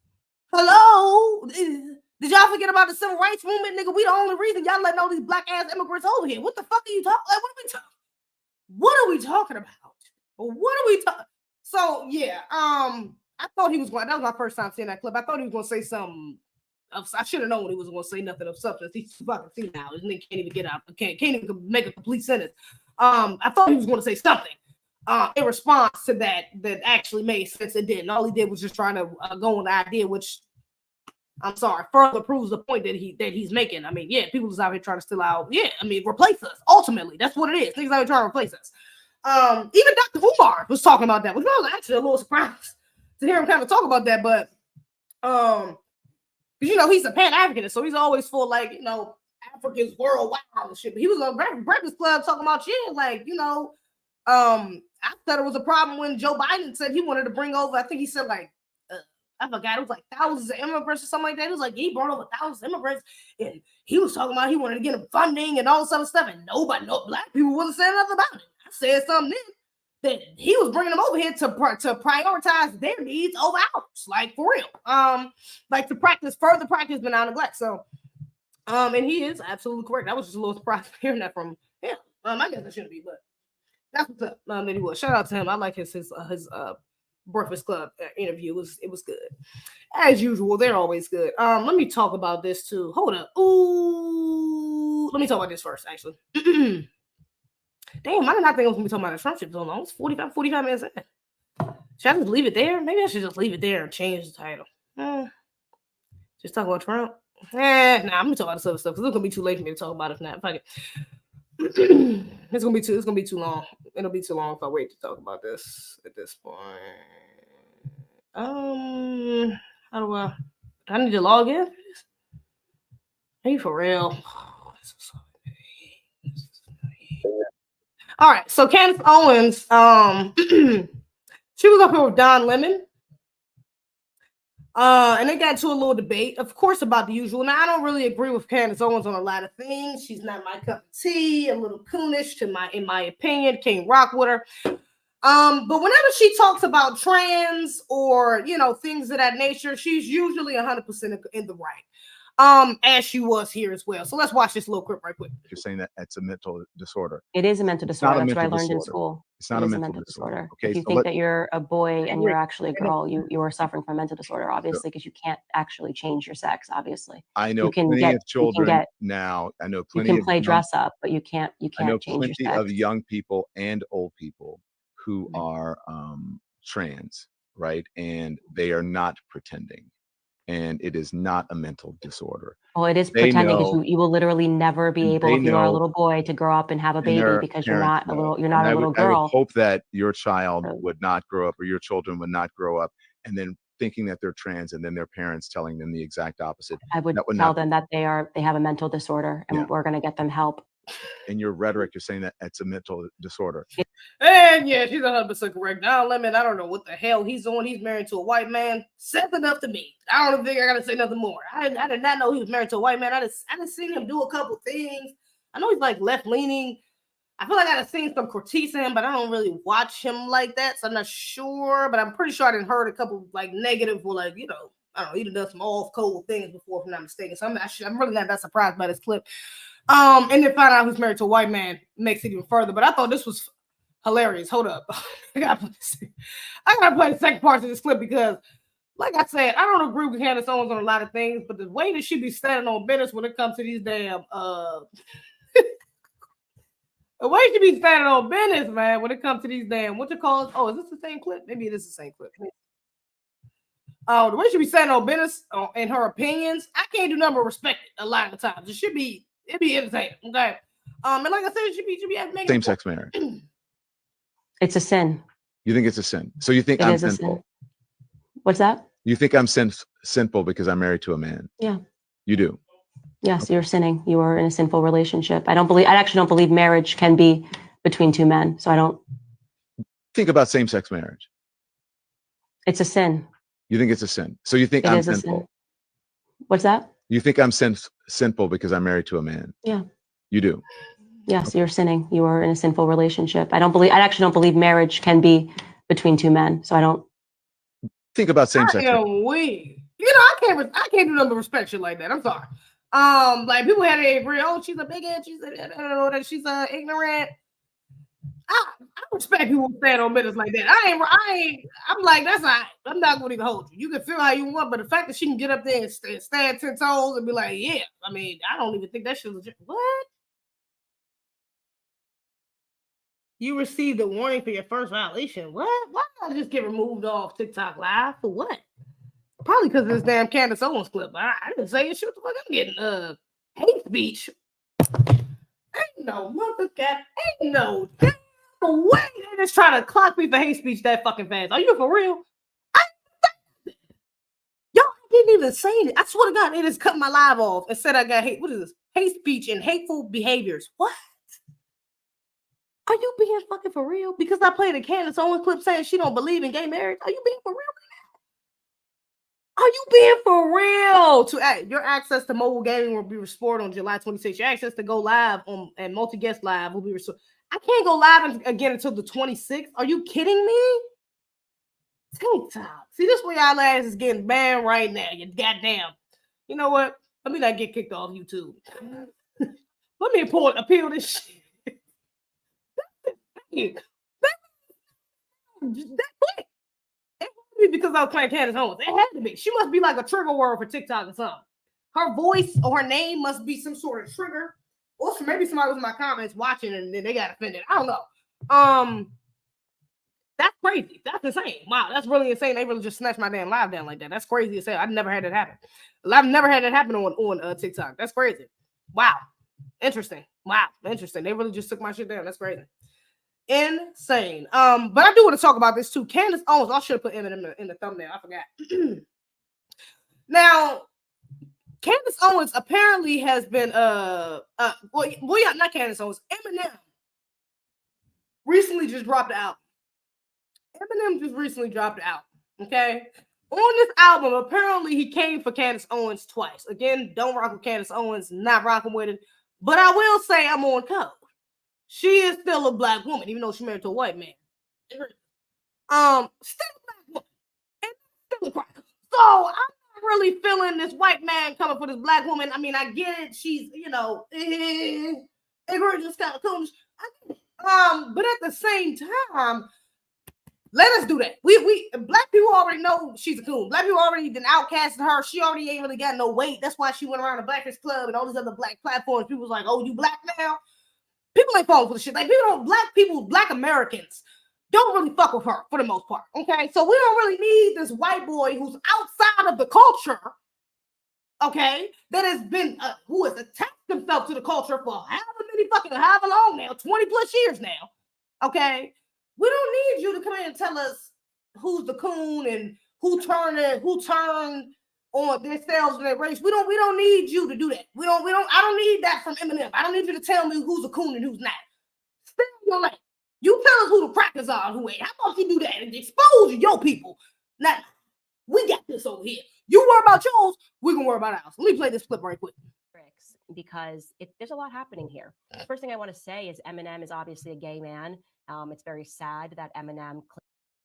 Hello? Did y'all forget about the civil rights movement, nigga? We the only reason y'all letting all these black ass immigrants over here. What the fuck are you talking? Like, what are we talking about? What are we talking? So yeah, I thought he was going. That was my first time seeing that clip. I thought he was going to say something. I should have known he was going to say nothing of substance. He's fucking senile. His nigga can't even get out. Can't even make a complete sentence. I thought he was going to say something in response to that actually made sense. It didn't. All he did was just trying to go on the idea, which I'm sorry, further proves the point that he's making. I mean, yeah, people is out here trying to steal out. Yeah, I mean, replace us. Ultimately, that's what it is. Niggas out here trying to replace us. Even Dr. Umar was talking about that, which I was actually a little surprised to hear him kind of talk about that. But because you know he's a Pan-Africanist, so he's always for like you know Africans worldwide and shit. But he was on Breakfast Club talking about shit like you know. I thought it was a problem when Joe Biden said he wanted to bring over. I think he said like. I forgot, it was like thousands of immigrants or something like that. It was like he brought over thousands of immigrants, and he was talking about he wanted to get them funding and all this other stuff, and no black people wasn't saying nothing about it. I said something then that he was bringing them over here to prioritize their needs over ours, like for real. Like to further practice benign neglect. So, and he is absolutely correct. I was just a little surprised hearing that from him. I guess I shouldn't be, but that's what's up. Anyway, shout out to him. I like his Breakfast Club interview. It was good as usual. They're always good. Let me talk about this too. Hold up. Ooh, let me talk about this first. Actually, damn, I did not think I was gonna be talking about the Trump shit so long. It's 45 minutes in. Should I just leave it there? Maybe I should just leave it there and change the title. Just talk about Trump. Nah, I'm gonna talk about this other stuff because it's gonna be too late for me to talk about it. If not, fuck it. It's gonna be too long. It'll be too long if I wait to talk about this at this point. How do I need to log in? Are you for real? All right, so Candace Owens, she was up here with Don Lemon. And they got into a little debate, of course, about the usual. Now, I don't really agree with Candace Owens on a lot of things. She's not my cup of tea, a little coonish in my opinion. Can't rock with her. But whenever she talks about trans or, you know, things of that nature, she's usually 100% in the right. As she was here as well. So let's watch this little clip right quick. You're saying that it's a mental disorder. It is a mental disorder. That's what I learned in disorder. school. It's not a mental disorder. Okay, If you so think that you're a boy and you're actually a girl, you are suffering from a mental disorder, obviously, because you can't actually change your sex, obviously. I know You can plenty get- of children you now. I know You plenty can of play young- dress up, but you can't I know change your plenty sex. of young people and old people who are trans, right? And they are not pretending. And it is not a mental disorder. Well, it is They pretending because know- you will literally never be and able, they if you are a know- little boy, to grow up and have a and baby their because you're parents not a know. little, you're And not I a would- little I girl. would hope that your child So- would not grow up, or your children would not grow up, and then thinking that they're trans, and then their parents telling them the exact opposite. I would That would tell not be- them that they have a mental disorder, and Yeah. we're going to get them help. In your rhetoric, you're saying that it's a mental disorder. And yeah, she's 100% correct. Don Lemon, I don't know what the hell he's on. He's married to a white man. Says enough to me. I don't think I gotta say nothing more. I did not know he was married to a white man. I just seen him do a couple things. I know he's like left leaning. I feel like I done seen some critiques of him, but I don't really watch him like that, so I'm not sure. But I'm pretty sure I didn't heard a couple like negative, or like, you know, I don't know, he done done some off cold things before, if I'm not mistaken. So I'm really not that surprised by this clip. And then find out who's married to a white man makes it even further. But I thought this was hilarious. Hold up. I gotta play the second part of this clip because, like I said, I don't agree with Candace Owens on a lot of things, but the way that she be standing on business when it comes to these damn the way she be standing on business, man, when it comes to these damn what you call it? Oh, is this the same clip? Maybe it is the same clip. The way she be standing on business in her opinions, I can't do nothing but respect it a lot of the times. It be entertaining, okay? And like I said, it should be making Same-sex marriage. It's a sin. You think it's a sin. So you think It I'm is a sin. sinful. What's that? You think I'm sinful because I'm married to a man. Yeah. You do. Yes, you're sinning. You are in a sinful relationship. I actually don't believe marriage can be between two men. So I don't. Think about same-sex marriage. It's a sin. You think it's a sin. So you think It I'm is a sinful. sin. What's that? You think I'm sinful because I'm married to a man. Yeah. You do. Yes, you're sinning. You are in a sinful relationship. I actually don't believe marriage can be between two men. So I don't. Think about same-sex marriage. We, you know, I can't do nothing but respect shit like that. I'm sorry. Like people had to agree. Oh, she's a bigot. She's ignorant. I respect people who stand on business like that. I'm like, that's not. I'm not going to even hold you. You can feel how you want, but the fact that she can get up there and stand 10 toes and be like, yeah. I mean, I don't even think that shit legit. What? You received a warning for your first violation. What? Why did I just get removed off TikTok Live for what? Probably because of this damn Candace Owens clip. I didn't say it. Shit, what the fuck? I'm getting hate speech. Ain't no motherfucker. Ain't no damn way they just trying to clock me for hate speech that fucking fast. Are you for real? Y'all didn't even say it. I swear to God, they just cut my live off and said I got hate. What is this? Hate speech and hateful behaviors. What? Are you being fucking for real? Because I played a Candace Owens clip saying she don't believe in gay marriage. Are you being for real? Are you being for real? Your access to mobile gaming will be restored on July 26th. Your access to go live on and multi-guest live will be restored. I can't go live again until the 26th. Are you kidding me? TikTok. See, this way y'all ass is getting banned right now. You goddamn. You know what? Let me not get kicked off YouTube. Let me appeal this shit. That quick. It had to be because I was playing Candace Owens. It had to be. She must be like a trigger word for TikTok or something. Her voice or her name must be some sort of trigger. Or maybe somebody was in my comments watching and then they got offended. I don't know. That's crazy. That's insane. Wow, that's really insane. They really just snatched my damn live down like that. That's crazy as hell. I've never had that happen. I've never had that happen on TikTok. That's crazy. Wow. Interesting. Wow. Interesting. They really just took my shit down. That's crazy. Insane. But I do want to talk about this too. Candace Owens. I should have put Eminem in the thumbnail. I forgot. Now, Candace Owens apparently has been not Candace Owens, Eminem recently just dropped the album. Eminem just recently dropped the album. Okay. On this album, apparently he came for Candace Owens twice. Again, don't rock with Candace Owens, not rocking with it. But I will say I'm on code. She is still a black woman, even though she married to a white man. Still a black woman. And still a cracker. So I'm not really feeling this white man coming for this black woman. I mean, I get it. She's, you know, egregious kind of cool. But at the same time, let us do that. We black people already know she's a coon. Black people already been outcasted her. She already ain't really got no weight. That's why she went around the Blackest Club and all these other black platforms. People was like, "Oh, you black now?" People ain't falling for the shit. Like black Americans don't really fuck with her for the most part. Okay, so we don't really need this white boy who's outside of the culture. Okay, that has been who has attached himself to the culture for however long now, 20 plus years now. Okay. We don't need you to come in and tell us who's the coon and who turned on themselves and their race. We don't need you to do that. I don't need that from Eminem. I don't need you to tell me who's a coon and who's not. Stay in your lane. You tell us who the crackers are and who ain't. How about you do that and expose your people? Now, we got this over here. You worry about yours, we can worry about ours. Let me play this clip right quick. Because there's a lot happening here. First thing I want to say is Eminem is obviously a gay man. It's very sad that Eminem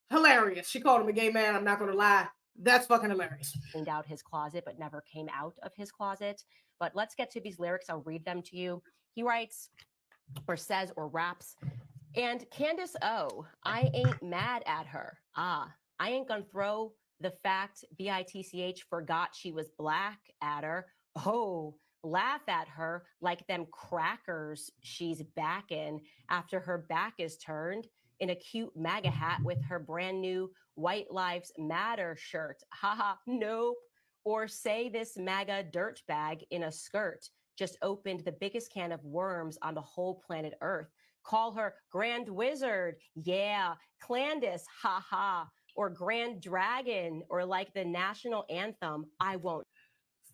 hilarious. She called him a gay man. I'm not going to lie. That's fucking hilarious. Cleaned out his closet, but never came out of his closet. But let's get to these lyrics. I'll read them to you. He writes or says or raps, and Candace, oh, I ain't mad at her. I ain't gonna throw the fact BITCH forgot she was black at her. Oh, laugh at her like them crackers she's backing after her back is turned in a cute MAGA hat with her brand new White Lives Matter shirt. Haha, nope. Or say this MAGA dirtbag in a skirt just opened the biggest can of worms on the whole planet Earth. Call her Grand Wizard, yeah, Candace, haha, or Grand Dragon, or like the national anthem, I won't.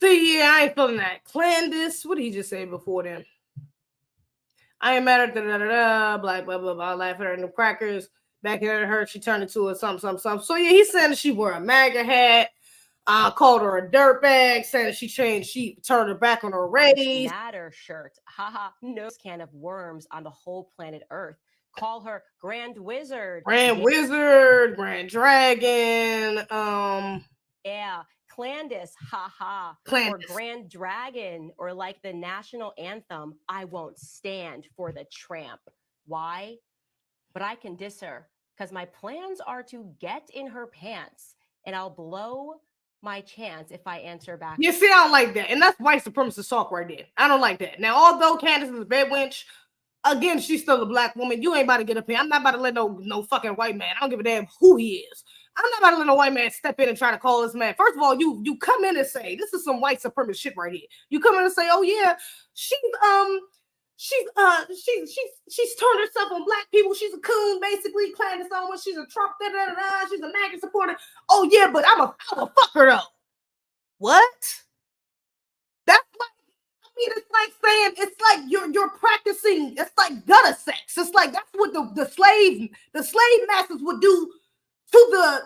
See, yeah, I ain't feeling that. Candace, what did he just say before then? I ain't mad at blah, blah, blah, blah, laugh at her in the crackers. Back at her, she turned into a something. So, yeah, he said that she wore a MAGA hat, called her a dirtbag, said that she turned her back on her race. Matter shirt, haha, no can of worms on the whole planet Earth. Call her Grand Wizard. Wizard, Grand Dragon, yeah, Candace, haha, or Grand Dragon, or like the national anthem, I won't stand for the tramp. Why? But I can diss her, because my plans are to get in her pants, and I'll blow my chance if I answer back. You see, I don't like that. And that's white supremacist talk right there. I don't like that. Now, although Candace is a bed wench, again, she's still a black woman. You ain't about to get up here. I'm not about to let no fucking white man. I don't give a damn who he is. I'm not about to let no white man step in and try to call this man. First of all, you come in and say, this is some white supremacist shit right here. You come in and say, oh yeah, she's turned herself on black people. She's a coon, basically. Candace Owens. She's a Trump. She's a MAGA supporter. Oh yeah, but I'm a fuck her though. What? That's like, I mean, it's like saying, it's like you're practicing. It's like gutter sex. It's like that's what the slave masters would do to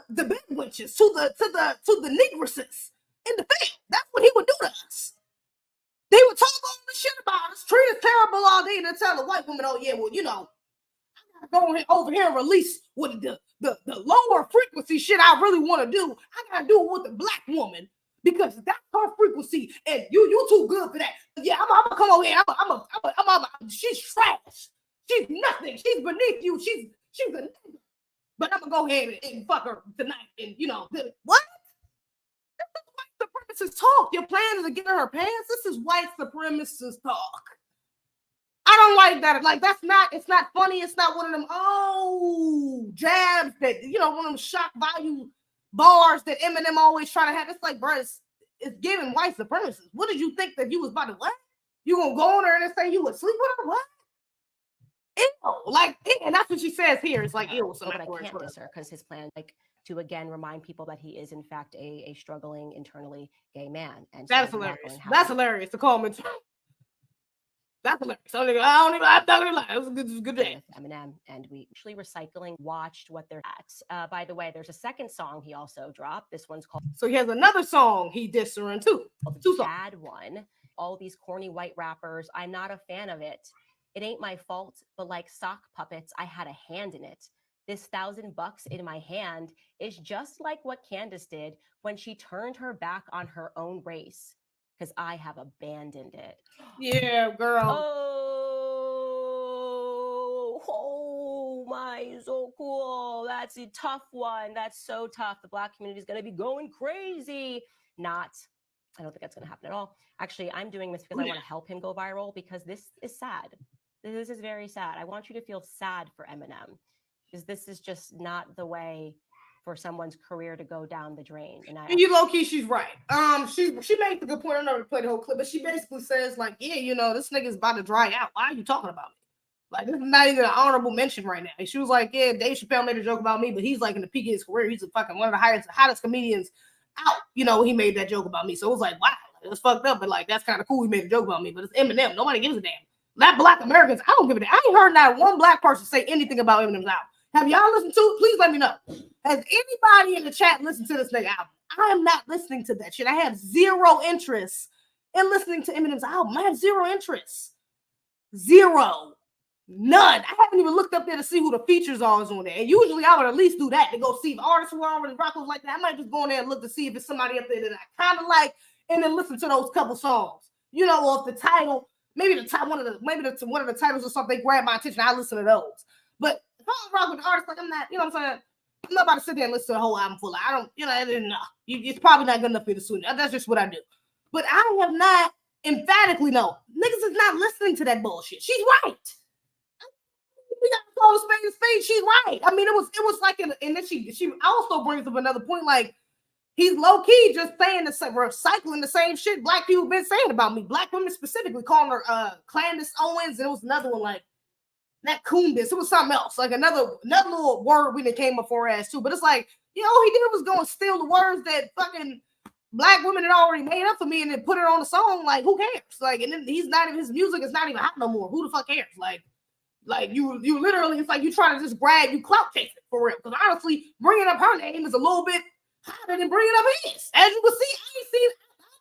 the bed witches, to the negresses in the field. That's what he would do to us. They would talk all the shit about us, treat us terrible all day, and then tell the white woman, "Oh yeah, well, you know, I gotta go over here and release with the lower frequency shit I really want to do. I gotta do it with the black woman because that's her frequency, and you too good for that. Yeah, I'm gonna come over here. She's trash. She's nothing. She's beneath you. She's a nigga. But I'm gonna go ahead and fuck her tonight. And you know what? White supremacist talk. Your plan is to get in her pants. This is white supremacist talk. I don't like that. Like it's not funny. It's not one of them jabs that one of them shock value bars that Eminem always try to have. It's like, bro, it's giving white supremacists. What did you think that you was about to what? You gonna go on there and say you would sleep with her? What? Ew, and that's what she says here. It's like ew. So but I can't diss her because his plan, to again remind people that he is in fact a struggling internally gay man. And that's hilarious. That's hilarious to call him. That's hilarious. I'm not gonna lie. It was a good day. Eminem, and we actually recycling watched what they're at. By the way, there's a second song he also dropped. This one's called. So he has another song he dissed her in too. Two songs. Bad one. All these corny white rappers. I'm not a fan of it. It ain't my fault, but like sock puppets, I had a hand in it. This $1,000 in my hand is just like what Candace did when she turned her back on her own race, because I have abandoned it. Yeah, girl. Oh my, so cool. That's a tough one. That's so tough. The Black community is going to be going crazy. I don't think that's going to happen at all. Actually, I'm doing this because I want to help him go viral, because this is sad. This is very sad. I want you to feel sad for Eminem, because this is just not the way for someone's career to go down the drain. And you low key, she's right. She makes a good point. I don't know to play the whole clip, but she basically says like, yeah, you know, this nigga's about to dry out. Why are you talking about me? Like, this is not even an honorable mention right now. And she was like, yeah, Dave Chappelle made a joke about me, but he's like in the peak of his career. He's a fucking one of the hottest comedians out. You know, he made that joke about me. So it was like, wow, it was fucked up, but like that's kind of cool. He made a joke about me, but it's Eminem. Nobody gives a damn. Not Black Americans. I don't give a damn. I ain't heard not one Black person say anything about Eminem's album. Have y'all listened to it? Please let me know. Has anybody in the chat listened to this nigga album? I am not listening to that shit. I have zero interest in listening to Eminem's album. I have zero interest. Zero. None. I haven't even looked up there to see who the features are on there. And usually I would at least do that to go see if artists who are already rockers like that. I might just go in there and look to see if it's somebody up there that I kind of like, and then listen to those couple songs. You know, or if the title, maybe one of the titles or something grab my attention, I listen to those. But if I don't rock with the artist, like I'm not, you know what I'm saying? I'm not about to sit there and listen to the whole album full. I don't, you know, it's probably not good enough for you to sue. That's just what I do. But I have not emphatically no. Niggas is not listening to that bullshit. She's right. We got to call a spade. She's right. I mean, it was like, and then she also brings up another point, like, he's low-key just saying recycling the same shit Black people been saying about me. Black women specifically calling her Candace Owens, and it was another one like not Candace. It was something else, like another little word we done came up for her ass too. But it's like, you know, all he did was go and steal the words that fucking Black women had already made up for me and then put it on the song. Like, who cares? Like, and then his music is not even hot no more. Who the fuck cares? Like you literally, it's like you trying to just brag, you clout chasing for real. Because honestly, bringing up her name is a little bit hotter than bringing up his. As you can see, I ain't seen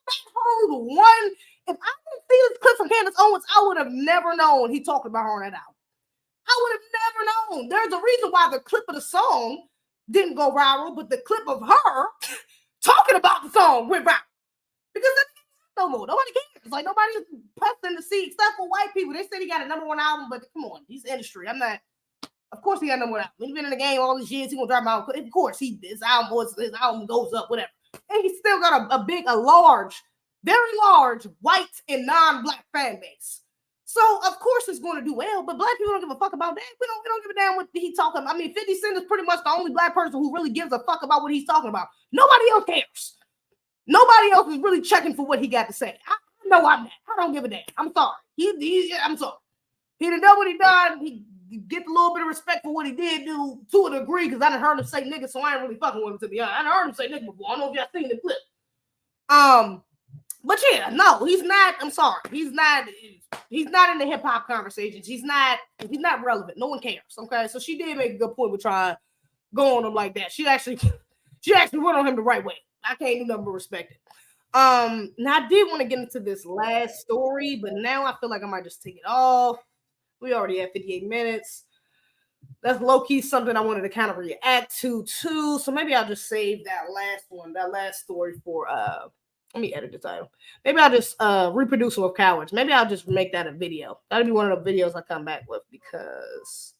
that whole one. If I didn't see this clip from Candace Owens, I would have never known he talked about her on that album. I would have never known. There's a reason why the clip of the song didn't go viral, but the clip of her talking about the song went viral. Because no more. Nobody cares. Like, nobody's pressing to see, except for white people. They said he got a #1 album, but come on, he's industry. I'm not. Of course, he got a #1 album. He's been in the game all these years. He gonna drop out. Of course, his album goes up, whatever. And he's still got a large, very large white and non-Black fan base. So of course it's going to do well. But Black people don't give a fuck about that. We don't give a damn what he's talking about. I mean, 50 Cent is pretty much the only Black person who really gives a fuck about what he's talking about. Nobody else cares. Nobody else is really checking for what he got to say. I know I'm not. I don't give a damn. I'm sorry. I'm sorry. He done done what he done. He get a little bit of respect for what he did do to a degree, because I done heard him say nigga, so I ain't really fucking with him, to be honest. I done heard him say nigga before. I don't know if y'all seen the clip. But yeah, no, he's not. I'm sorry. He's not in the hip hop conversations. He's not relevant. No one cares. Okay. So she did make a good point with trying to go on him like that. She actually went on him the right way. I can't do nothing but respect it. Now I did want to get into this last story, but now I feel like I might just take it off. We already have 58 minutes. That's low-key something I wanted to kind of react to too. So maybe I'll just save that last story for let me edit the title. Maybe I'll just reproduce with cowards. Maybe I'll just make that a video. That'll be one of the videos I come back with, because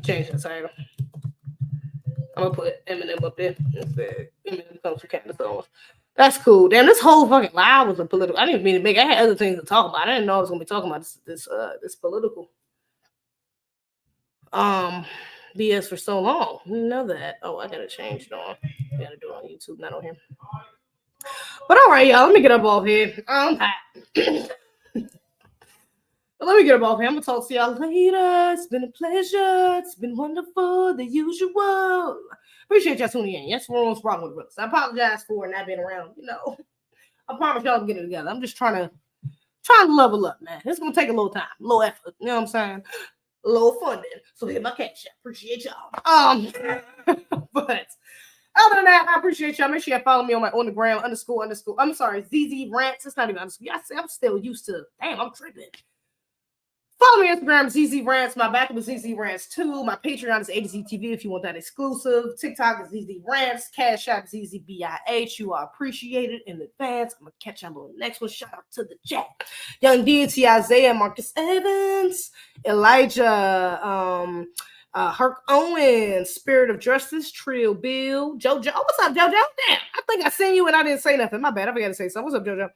change the title. I'm gonna put Eminem up there instead. Eminem comes from Candace Owens. That's cool. Damn, this whole fucking live was a political. I didn't mean to make. I had other things to talk about. I didn't know I was gonna be talking about this political BS for so long. I didn't know that. Oh, I gotta change it on. I gotta do it on YouTube, not on here. But all right, y'all. Let me get up off here. Let me get up off here. I'm gonna talk to y'all later. It's been a pleasure. It's been wonderful. The usual. Appreciate y'all tuning in. Yes, we're wrong with Brooks. I apologize for not being around. I promise y'all to get it together. I'm just trying to level up, man. It's gonna take a little time, a little effort. You know what I'm saying? A little funding. So hit my cash app. Appreciate y'all. But other than that, I appreciate y'all. Make sure you follow me on my on the ground _ I'm sorry, ZZ Rants. It's not even underscore. I'm still used to. Damn, I'm tripping. Follow me on Instagram, ZZ Rants. My backup is ZZ Rants 2. My Patreon is ADZTV if you want that exclusive. TikTok is ZZ Rants. Cash App ZZBIH. You are appreciated in advance. I'm going to catch y'all on the next one. Shout out to the chat. Young Deity, Isaiah, Marcus Evans, Elijah, Herc Owens, Spirit of Justice, Trill Bill, JoJo. Oh, what's up, JoJo? Damn, I think I seen you and I didn't say nothing. My bad. I forgot to say something. What's up, JoJo?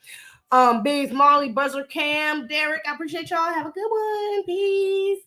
Biggs, Marley, Buzzer, Cam, Derek. I appreciate y'all. Have a good one. Peace.